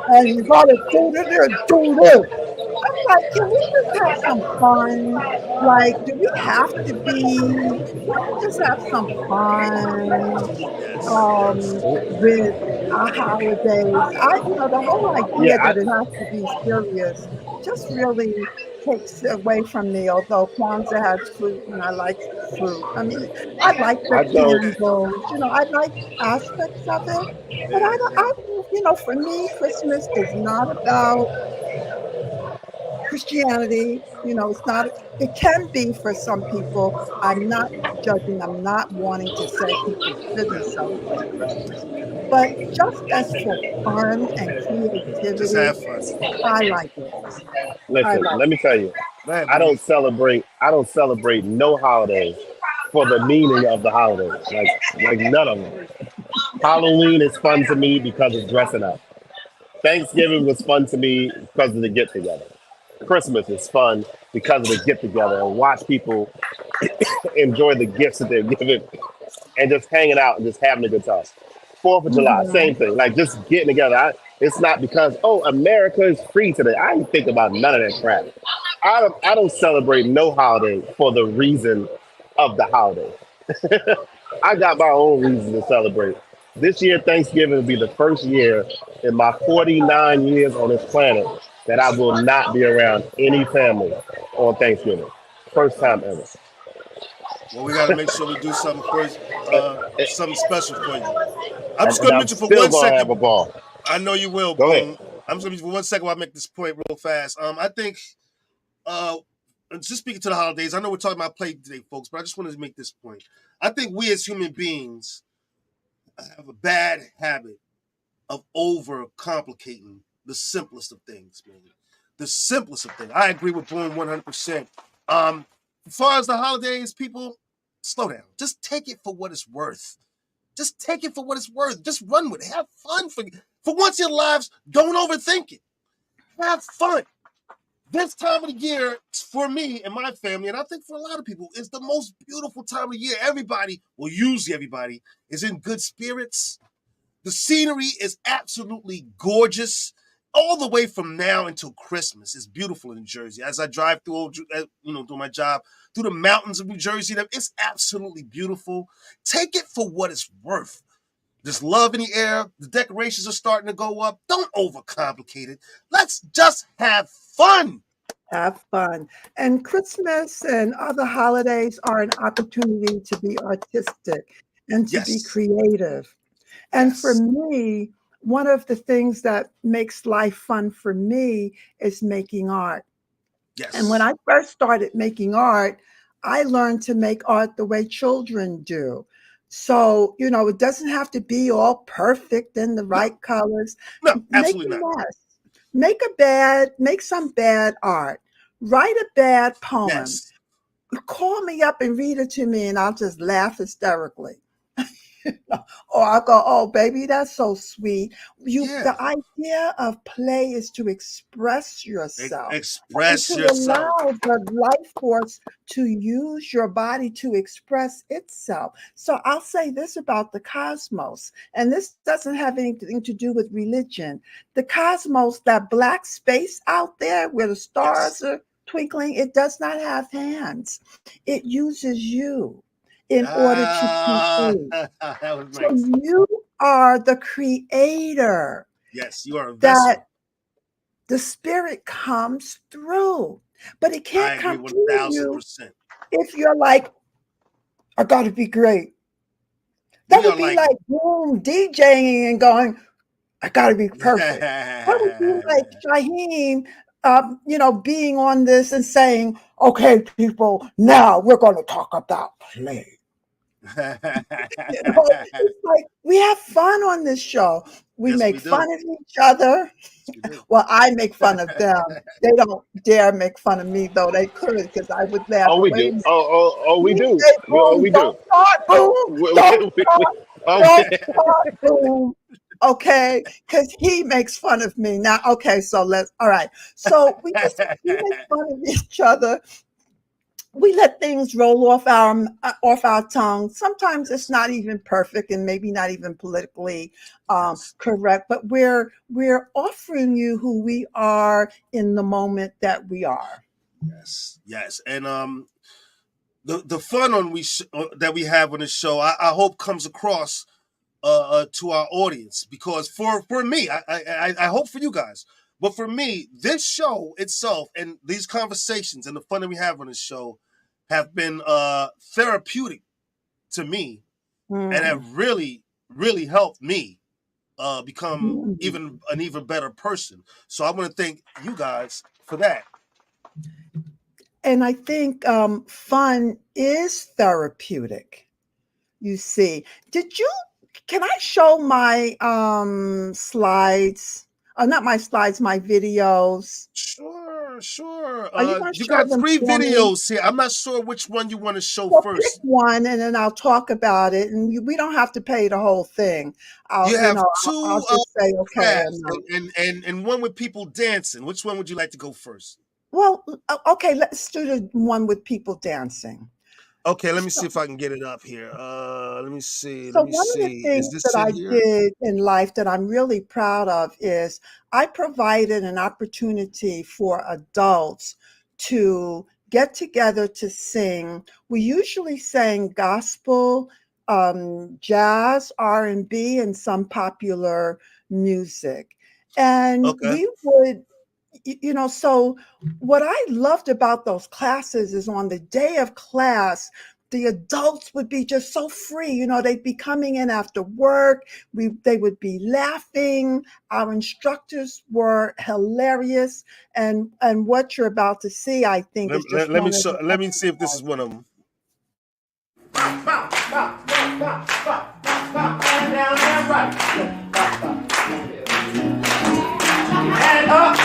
and you got to do this and do this. I'm like, can we just have some fun? Like, do we have to be? Can we just have some fun Yes. with our holidays? The whole idea Yeah, that it has to be serious just really takes away from me. Although Kwanzaa has fruit, and I like fruit. I mean, I like the I don't. candles. I like aspects of it. But for me, Christmas is not about Christianity. It's not, it can be for some people. I'm not judging, I'm not wanting to say people shouldn't celebrate Christmas. But just as for fun and Just creativity, have fun. I like it. I Listen, like let me tell you. Go ahead, I Boogie. don't celebrate no holidays for the meaning of the holidays. Like none of them. Halloween is fun to me because of dressing up. Thanksgiving was fun to me because of the get together. Christmas is fun because of the get together and watch people enjoy the gifts that they're giving and just hanging out and just having a good time. Fourth of July, Mhm. same thing. Like just getting together. It's not because America is free today. I ain't think about none of that crap. I don't celebrate no holiday for the reason of the holiday. I got my own reason to celebrate. This year, Thanksgiving will be the first year in my 49 years on this planet that I will not be around any family on Thanksgiving. First time ever. Well, we got to make sure we do something first, something special for you. I'm just And going to I'm mention for still 1 gonna have second. a ball. I know you will, Go ahead. Boom. I'm just going to mention for 1 second while I make this point real fast. I think, just speaking to the holidays, I know we're talking about play today, folks, but I just wanted to make this point. I think we as human beings have a bad habit of over complicating the simplest of things, man. The simplest of things. I agree with Boone 100%. As far as the holidays, people, slow down. Just take it for what it's worth. Just take it for what it's worth. Just run with it. Have fun for once in your lives. Don't overthink it. Have fun. This time of the year, for me and my family, and I think for a lot of people, is the most beautiful time of the year. Everybody, well, usually everybody, is in good spirits. The scenery is absolutely gorgeous. All the way from now until Christmas is beautiful in New Jersey. As I drive through, do my job through the mountains of New Jersey, it's absolutely beautiful. Take it for what it's worth. There's love in the air. The decorations are starting to go up. Don't overcomplicate it. Let's just have fun. Have fun. And Christmas and other holidays are an opportunity to be artistic and to be Yes. creative. And for Yes. me, one of the things that makes life fun for me is making art. And when Yes. I first started making art, I learned to make art the way children do. So, it doesn't have to be all perfect in the No. right colors. No. Make a Absolutely not. mess. Make some bad art. Write a bad poem. Yes. Call me up and read it to me, and I'll just laugh hysterically. Or I'll go, oh, baby, that's so sweet. Yeah. The idea of play is to express yourself and Express to yourself. allow the life force to use your body to express itself. So I'll say this about the cosmos, and this doesn't have anything to do with religion. The cosmos, that black space out there where the Yes. stars are twinkling, it does not have hands. It uses you in order to create. That was So nice. you are the creator, Yes, you are a that vessel. the spirit comes through. But it I can't agree come through you 1000%. if you're like, I gotta be great. That We would are be like, like boom DJing and going, I gotta be perfect. That would be like Shaheem, being on this and saying, okay, people, now we're gonna talk about play. It's like we have fun on this show. We yes, make we do. fun of each other. Yes, we do. Well, I make fun of them. They don't dare make fun of me, though they could, because I would laugh. Oh, But we wait a do. minute. Oh, we do. DJ Oh, Boom, we do. don't start, Boom. We, Don't we, we, start, don't okay. start, Boom. Okay, because he makes fun of me. Now, okay, so all right. So we make fun of each other. We let things roll off our tongue. Sometimes it's Yes, not even perfect and maybe not even politically yes, correct, but we're offering you who we are in the moment that we are. yes, yes. And the fun that we have on this show, I hope comes across to our audience, because for me, I hope for you guys, but for me, this show itself and these conversations and the fun that we have on this show have been therapeutic to me, and Mm. have really really helped me become Mm. an even better person. So I want to thank you guys for that. And I think fun is therapeutic. You see, can I show my slides? Not my slides, my videos. Sure, Sure. Are you going to You show got them 3 for me? videos here. I'm not sure which one you want to show Well, pick first. one, and then I'll talk about it, and we don't have to pay the whole thing. You have I'll 2 just say okay or crafts no. and one with people dancing. Which one would you like to go first? Well, okay, let's do the one with people dancing. Okay, let me see So, if I can get it up here. Let me see. so Let me one of the see. Is things that this I it here? did in life that I'm really proud of is I provided an opportunity for adults to get together to sing. We usually sang gospel, jazz, R&B, and some popular music. And Okay. we would, so what I loved about those classes is on the day of class, the adults would be just so free. They'd be coming in after work. They would be laughing. Our instructors were hilarious. And what you're about to see, I think, is just Let me one of show. the Let me see if this is one of them. And down and right. And up.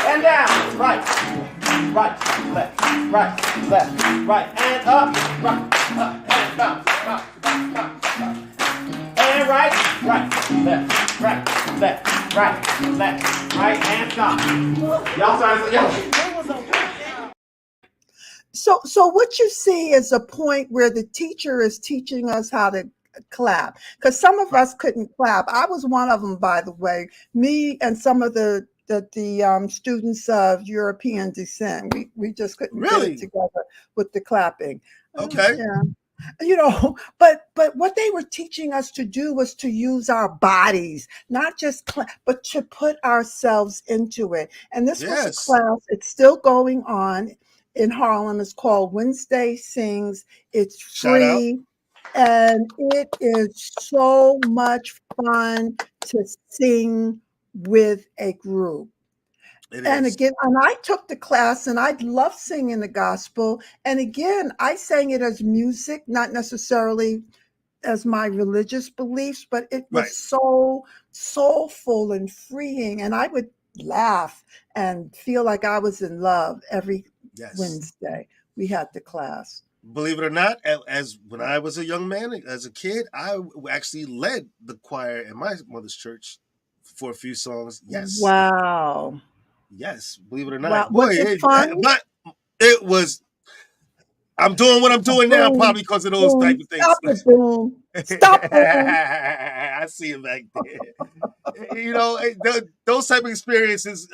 And down. Right. Right. Left. Right. Left. Right. And up. Right. Up. And bounce. Bounce. Bounce. Bounce. Bounce. And right. Right. Left. Right. Left. Right. Left. Right. And stop. Y'all started. Y'all. So what you see is a point where the teacher is teaching us how to clap, because some of us couldn't clap. I was one of them, by the way. Me and some of the students of European descent, we just couldn't get it Really? together with the clapping. Okay. Yeah. But what they were teaching us to do was to use our bodies, not just but to put ourselves into it. And this was a Yes. class. It's still going on in Harlem. It's called Wednesday Sings. It's Shout out. free, and it is so much fun to sing with a group. It And is. again, and I took the class, and I love singing the gospel. And again, I sang it as music, not necessarily as my religious beliefs, but it Right. was so soulful and freeing. And I would laugh and feel like I was in love every Yes. Wednesday we had the class. Believe it or not, as when I was a young man, as a kid, I actually led the choir in my mother's church for a few songs. Yes. Wow. Yes. Believe it or Wow. not. Boy, Was it fun? it was. I'm doing what I'm doing now probably because of those type Boom. of things. Stop it, boom. Stop, boom. I see it back there. Those type of experiences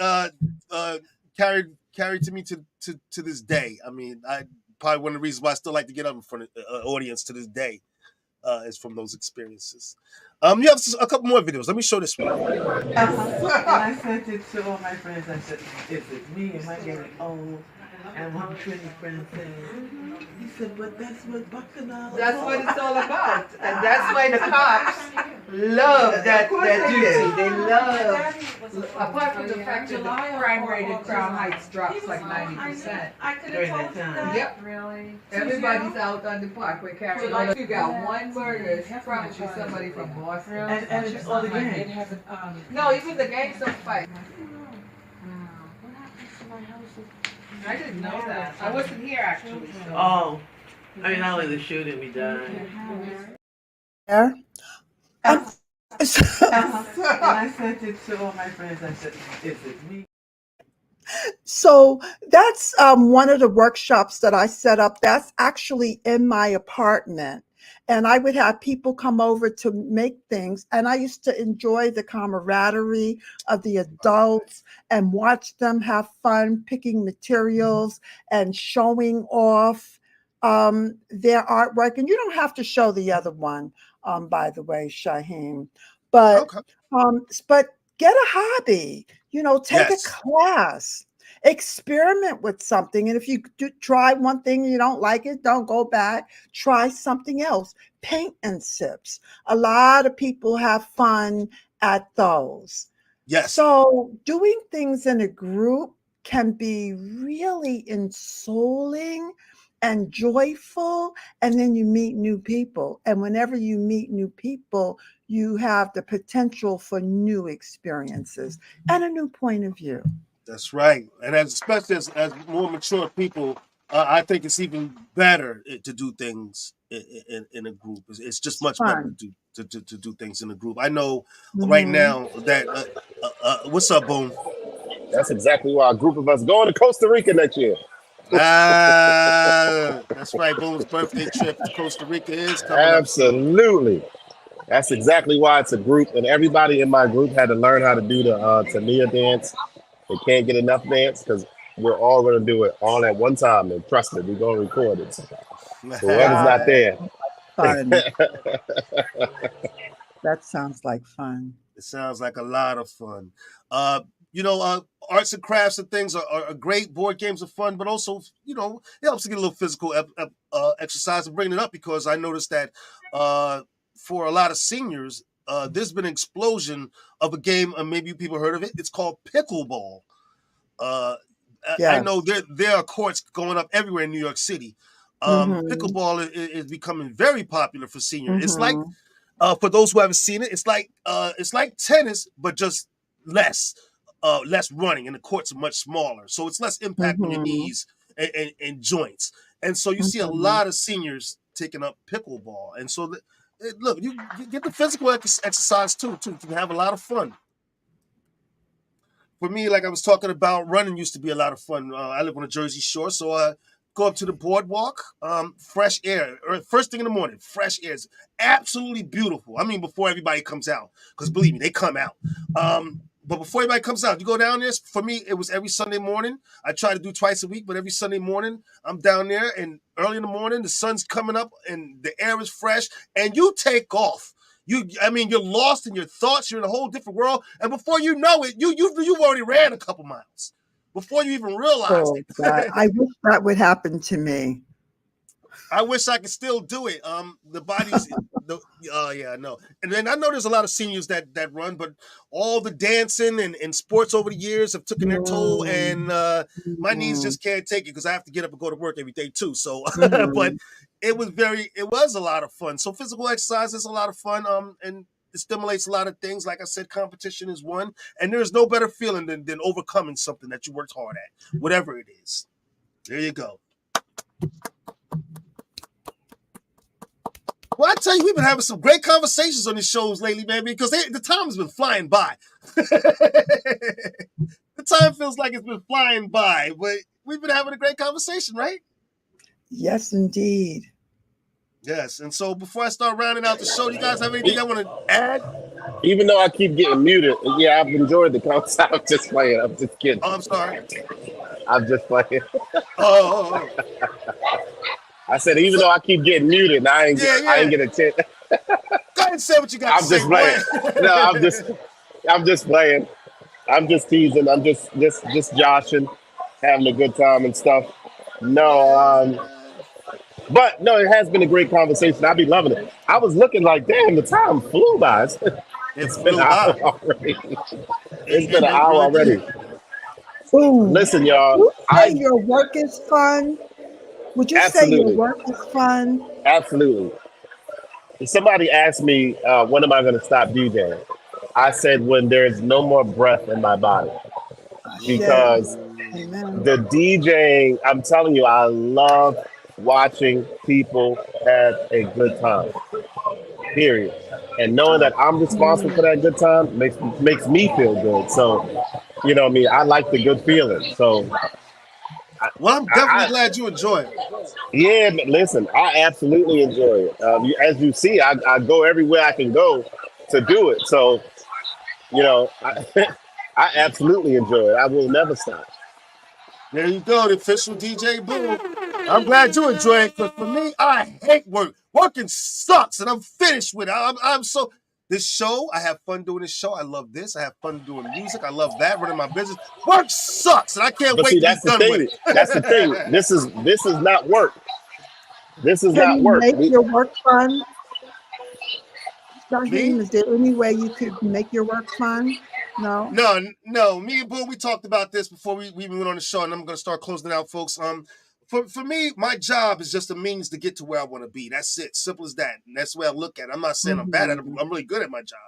carried to me to this day. I mean, I probably one of the reasons why I still like to get up in front of an audience to this day is from those experiences. You have a couple more videos. Let me show this one. And I sent it to all my friends. I said, is it me? Am I getting old? And one pretty friend said, he said, but that's what Bacchanal is That's all what it's all about. And that's why the cops love that duty. They love, apart from the fact that the crime rate in Crown Heights drops like 90% during that time. Yep. Really? Everybody's out on the parkway carrying on. You got one murder, it's probably somebody from Boston. And it's all the gang. No, even the gangs don't fight. I didn't know that. I wasn't here actually. So. Oh, I mean, not only the shooting, we died. There. And I sent it to all my friends. I said, is it me? So that's one of the workshops that I set up. That's actually in my apartment. And I would have people come over to make things. And I used to enjoy the camaraderie of the adults and watch them have fun picking materials and showing off their artwork. And you don't have to show the other one, by the way, Shaheem. But Okay. but get a hobby, take Yes. a class, experiment with something. And if you do try one thing and you don't like it, don't go back, try something else. Paint and sips. A lot of people have fun at those. Yes. So doing things in a group can be really ensouling and joyful, and then you meet new people. And whenever you meet new people, you have the potential for new experiences and a new point of view. That's right. And especially as more mature people, I think it's even better to do things in a group. It's just much better Fun. to do things in a group. I know right now that what's up, Boom? That's exactly why a group of us going to Costa Rica next year. That's right. Boom's birthday trip to Costa Rica is coming up soon. Absolutely. That's exactly why it's a group, and everybody in my group had to learn how to do the Tania dance. They can't get enough dance because we're all going to do it all at one time. And trust me, we're going to record it. So whoever's not there. Fun. That sounds like fun. It sounds like a lot of fun. Arts and crafts and things are great. Board games are fun, but also, it helps to get a little physical exercise. And bringing it up because I noticed that for a lot of seniors, there's been an explosion of a game, maybe people heard of it. It's called pickleball. Yes. I know there are courts going up everywhere in New York City. Pickleball is becoming very popular for seniors. It's like, for those who haven't seen it, it's like tennis, but just less running, and the courts are much smaller. So it's less impact on your knees and joints. And so you see a lot of seniors taking up pickleball. And so look, you get the physical exercise too to have a lot of fun. For me, like I was talking about, running used to be a lot of fun. I live on the Jersey Shore, so I go up to the boardwalk, fresh air, or first thing in the morning, fresh air is absolutely beautiful. I mean, before everybody comes out, because believe me, they come out. But before everybody comes out, you go down there. For me, it was every Sunday morning. I try to do twice a week, but every Sunday morning, I'm down there, and early in the morning, the sun's coming up, and the air is fresh, and you take off. You're lost in your thoughts. You're in a whole different world, and before you know it, you've already ran a couple miles before you even realize it. God, I wish that would happen to me. I wish I could still do it. The body's, no. And then I know there's a lot of seniors that run, but all the dancing and sports over the years have taken their toll, and my knees just can't take it because I have to get up and go to work every day too. So, but it was a lot of fun. So physical exercise is a lot of fun. And it stimulates a lot of things. Like I said, competition is one, and there's no better feeling than overcoming something that you worked hard at, whatever it is. There you go. Well, I tell you, we've been having some great conversations on these shows lately, man, because the time has been flying by. The time feels like it's been flying by, but we've been having a great conversation, right? Yes, indeed. Yes, and so before I start rounding out the show, do you guys have anything I want to add? Even though I keep getting muted, yeah, I've enjoyed the conversation. I'm just playing. I'm just kidding. Oh, I'm sorry. I'm just playing. Oh. I said, even though I keep getting muted, I ain't get a chance. Go ahead and say what you got to say. I'm just playing. No, I'm just playing. I'm just teasing. I'm just joshing, having a good time and stuff. No, but no, it has been a great conversation. I be loving it. I was looking like, damn, the time flew by. It's been an hour already. It's been an hour already. Ooh. Listen, y'all. Would you say your work is fun? Would you say your work is fun? Absolutely. If somebody asked me, when am I going to stop DJing? I said, when there's no more breath in my body. Because the DJing, I'm telling you, I love watching people have a good time. Period. And knowing that I'm responsible for that good time makes me feel good. So, you know what I mean? I like the good feeling. So, well, I'm definitely glad you enjoy it. Yeah, but listen, I absolutely enjoy it. As you see, I go everywhere I can go to do it. So, you know, I absolutely enjoy it. I will never stop. There you go, the official DJ Boom. I'm glad you enjoy it, because for me, I hate work. Working sucks, and I'm finished with it. This show, I have fun doing this show. I love this. I have fun doing music. I love that, running my business. Work sucks, and I can't wait to be done with it. That's the thing. This is not work. This is not work. Can you make your work fun? Shaheem, is there any way you could make your work fun? No. No. Me and Boom, we talked about this before we even went on the show, and I'm going to start closing it out, folks. for me, my job is just a means to get to where I want to be. That's it. Simple as that. And that's the way I look at it. I'm not saying I'm bad at it. I'm really good at my job.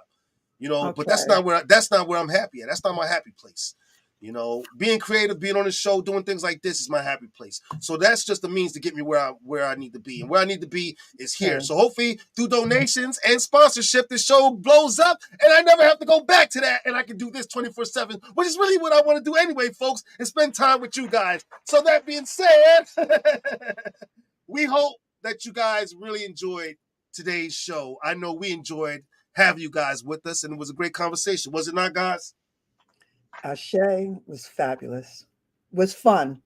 You know, but that's Okay. not where I'm happy at. That's not my happy place. You know, being creative, being on the show, doing things like this is my happy place. So that's just a means to get me where I need to be. And where I need to be is here. Okay. So hopefully through donations and sponsorship, the show blows up and I never have to go back to that. And I can do this 24/7, which is really what I want to do anyway, folks, and spend time with you guys. So that being said, we hope that you guys really enjoyed today's show. I know we enjoyed having you guys with us, and it was a great conversation. Was it not, guys? Ashe was fabulous. Was fun.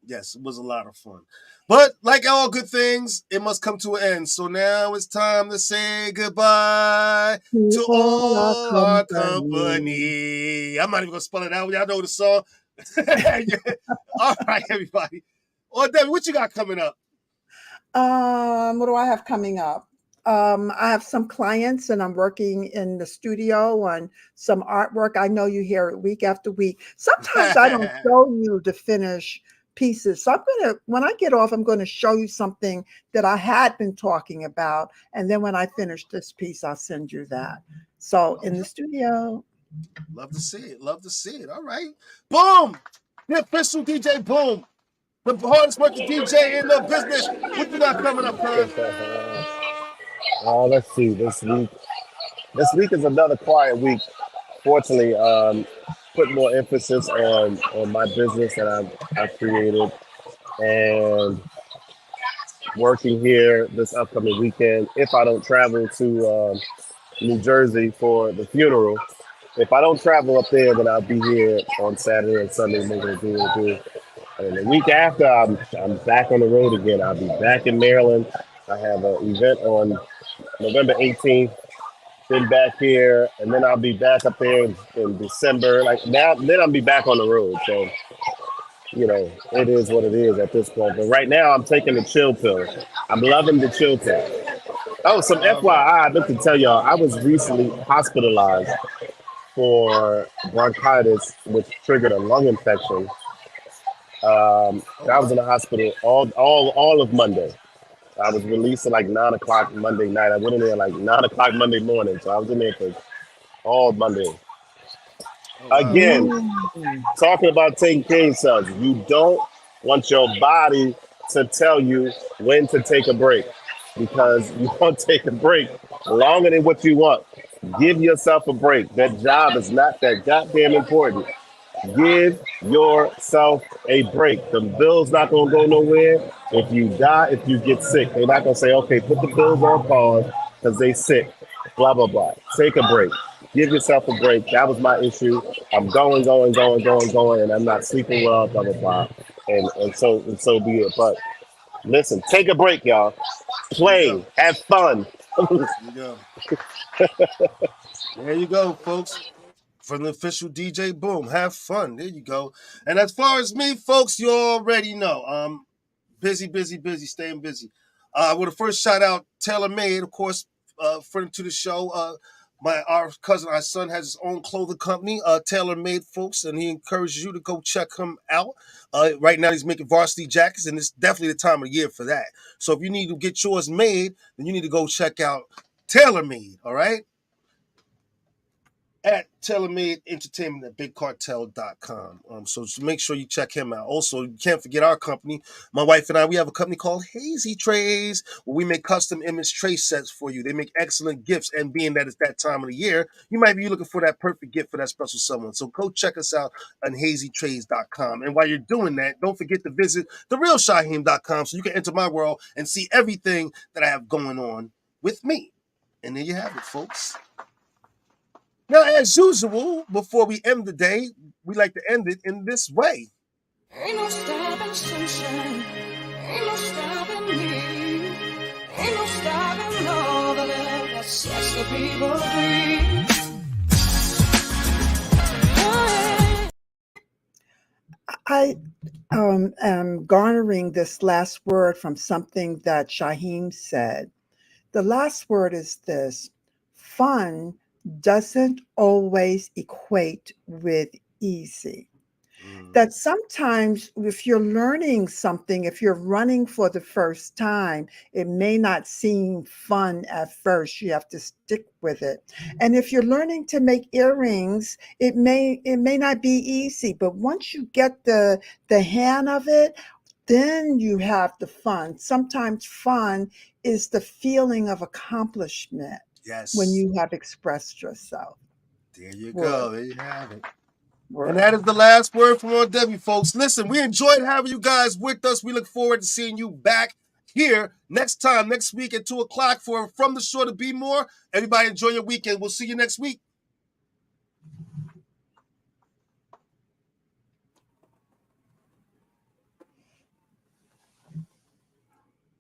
Yes, it was a lot of fun. But like all good things, it must come to an end. So now it's time to say goodbye to all our company. I'm not even going to spell it out. Y'all know the song. All right, everybody. Oh, Debbie, what you got coming up? What do I have coming up? I have some clients and I'm working in the studio on some artwork. I know you hear it week after week. Sometimes I don't show you the finished pieces. So when I get off, I'm going to show you something that I had been talking about. And then when I finish this piece, I'll send you that. So in the studio. Love to see it. Love to see it. All right. Boom. The official DJ Boom. The hardest working DJ in the business. What you got coming up, Kurt? Let's see. This week is another quiet week. Fortunately, put more emphasis on my business that I've created and working here this upcoming weekend. If I don't travel to New Jersey for the funeral, if I don't travel up there, then I'll be here on Saturday and Sunday making do. And the week after, I'm back on the road again. I'll be back in Maryland. I have an event on November 18th. Then back here, and then I'll be back up there in December. Then I'll be back on the road. So, you know, it is what it is at this point. But right now, I'm taking the chill pill. I'm loving the chill pill. Oh, some FYI, I'd like to tell y'all, I was recently hospitalized for bronchitis, which triggered a lung infection. I was in the hospital all of Monday. I was released at like 9 o'clock Monday night. I went in there like 9 o'clock Monday morning. So I was in there for all Monday. Again, talking about taking care of yourselves. You don't want your body to tell you when to take a break because you want to take a break longer than what you want. Give yourself a break. That job is not that goddamn important. Give yourself a break. The bill's not going to go nowhere. If you die, if you get sick, they're not going to say, okay, put the bills on pause because they sick, blah, blah, blah. Take a break. Give yourself a break. That was my issue. I'm going, and I'm not sleeping well, blah, blah, blah. And so be it. But listen, take a break, y'all. Play, have fun. There you go. There you go, folks. From the official DJ Boom. Have fun. There you go. And as far as me, folks, you already know. Busy, staying busy. I want to first shout out Taylor Made, of course, friend to the show. Our son has his own clothing company, Taylor Made, folks, and he encourages you to go check him out. Right now, he's making varsity jackets, and it's definitely the time of year for that. So if you need to get yours made, then you need to go check out Taylor Made, all right? At TaylorMade Entertainment at BigCartel.com. So make sure you check him out. Also, you can't forget our company. My wife and I, we have a company called Hazy Trays, where we make custom image tray sets for you. They make excellent gifts, and being that it's that time of the year, you might be looking for that perfect gift for that special someone. So go check us out on HazyTrays.com. And while you're doing that, don't forget to visit TheRealShaheem.com so you can enter my world and see everything that I have going on with me. And there you have it, folks. Now, as usual, before we end the day, we like to end it in this way. Ain't no stopping sunshine, ain't no stopping me, ain't no stopping all the love that sets the people free. I am garnering this last word from something that Shaheem said. The last word is this: fun doesn't always equate with easy. that sometimes if you're learning something, if you're running for the first time, it may not seem fun at first. You have to stick with it. And if you're learning to make earrings, it may not be easy, but once you get the hang of it, then you have the fun. Sometimes fun is the feeling of accomplishment Yes. when you have expressed yourself. There you Word. go. There you have it. Word. And that is the last word from Aunt Debbie, folks. Listen, we enjoyed having you guys with us. We look forward to seeing you back here next week at 2 o'clock for From the Shore to Be More. Everybody enjoy your weekend. We'll see you next week.